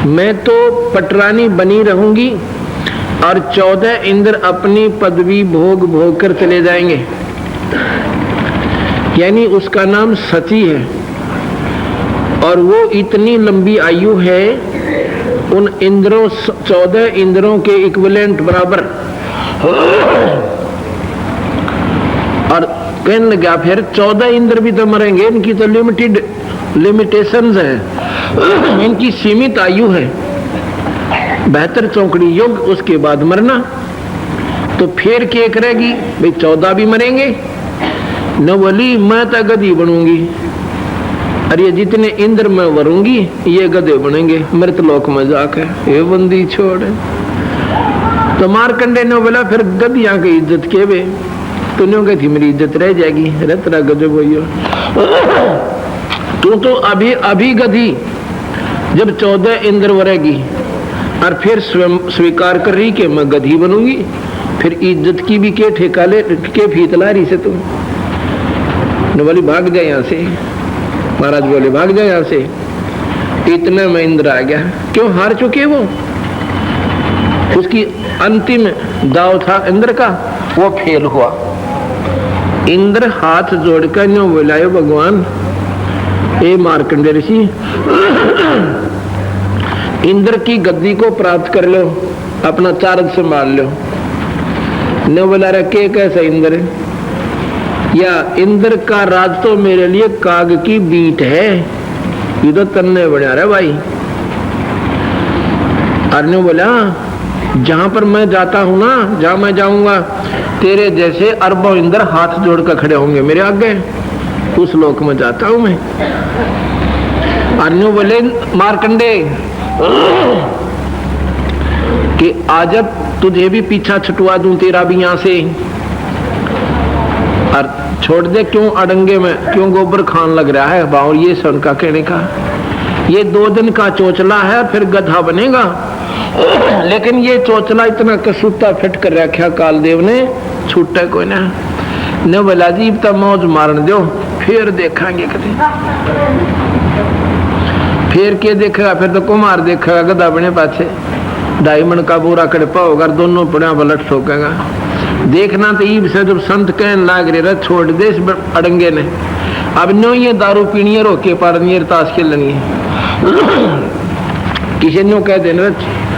मैं तो पटरानी बनी रहूंगी और 14 इंद्र अपनी पदवी भोग भोग कर चले जाएंगे। यानी उसका नाम सती है और वो इतनी लंबी आयु है, उन इंद्रों 14 इंद्रों के इक्विवेलेंट बराबर। और कहने लगा फिर 14 इंद्र भी तो मरेंगे, इनकी तो लिमिटेशंस है, इनकी सीमित आयु है, 72 चौकड़ी युग, उसके बाद मरना। तो फिर क्या करेगी भाई, 14 भी मरेंगे। न बोली मैं तो गधी बनूंगी, अरे जितने इंद्र मैं वरूंगी ये गधे बनेंगे, मृतलोक में जाकर ये बंदी छोड़। तो मारकंडे ने बोला फिर गधिया की इज्जत के वे, तूने कही थी मेरी इज्जत रह जाएगी, अरे तेरा गधे बोइयो, तू तो अभी गधी, जब 14 इंद्र वरेगी और फिर स्वयं स्वीकार कर रही कि मैं गधी बनूंगी, फिर इज्जत की भी के ठेका ले के फीतला रही से तुम। न बोली भाग जाए यहाँ से, महाराज बोले भाग जाए यहाँ से। इतने में इंद्र आ गया, क्यों हार चुके वो, उसकी अंतिम दाव था इंद्र का, वो फेल हुआ। इंद्र हाथ जोड़कर न्यों बुलाए भगवान, ए मार्कंडे ऋषि, इंद्र की गद्दी को प्राप्त कर लो, अपना चार्ज संभाल लो। न बोला रखे कैसे इंद्र, या इंद्र का राज तो मेरे लिए काग की बीट है, ये तो तन्ने बना रहा भाई। अर्जुन बोला जहां पर मैं जाता हूं ना, जहां मैं जाऊंगा तेरे जैसे अरबों इंद्र हाथ जोड़कर खड़े होंगे मेरे आगे, उस लोक में जाता हूं मैं। अर्जुन बोले मार्कंडे कि आज अब तुझे भी पीछा छुटवा दूं, तेरा भी यहां से, और छोड़ दे, क्यों अड़ंगे में क्यों गोबर खान लग रहा है बाउर। ये सुन का कहने का, ये 2 दिन का चोचला है फिर गधा बनेगा, लेकिन ये चोचला इतना कसूता फिट कर रखा कालदेव ने, छूटे कोई ना। न बोला जी तब मौज मारन दो, फिर देखेंगे कभी, फिर के देखेगा, फिर तो कुमार देखेगा गधा बने पाछे, डायमंड का पूरा कड़पा होगा, दोनों पड़ा पलट ठोकेगा। देखना तो ईब से जब संत कहने लाग रहे छोड़ दे इस अड़ंगे ने, अब नो ये दारू पीनी है, रोके पारनी है, ताश खेलनी है, किसी ने कह देना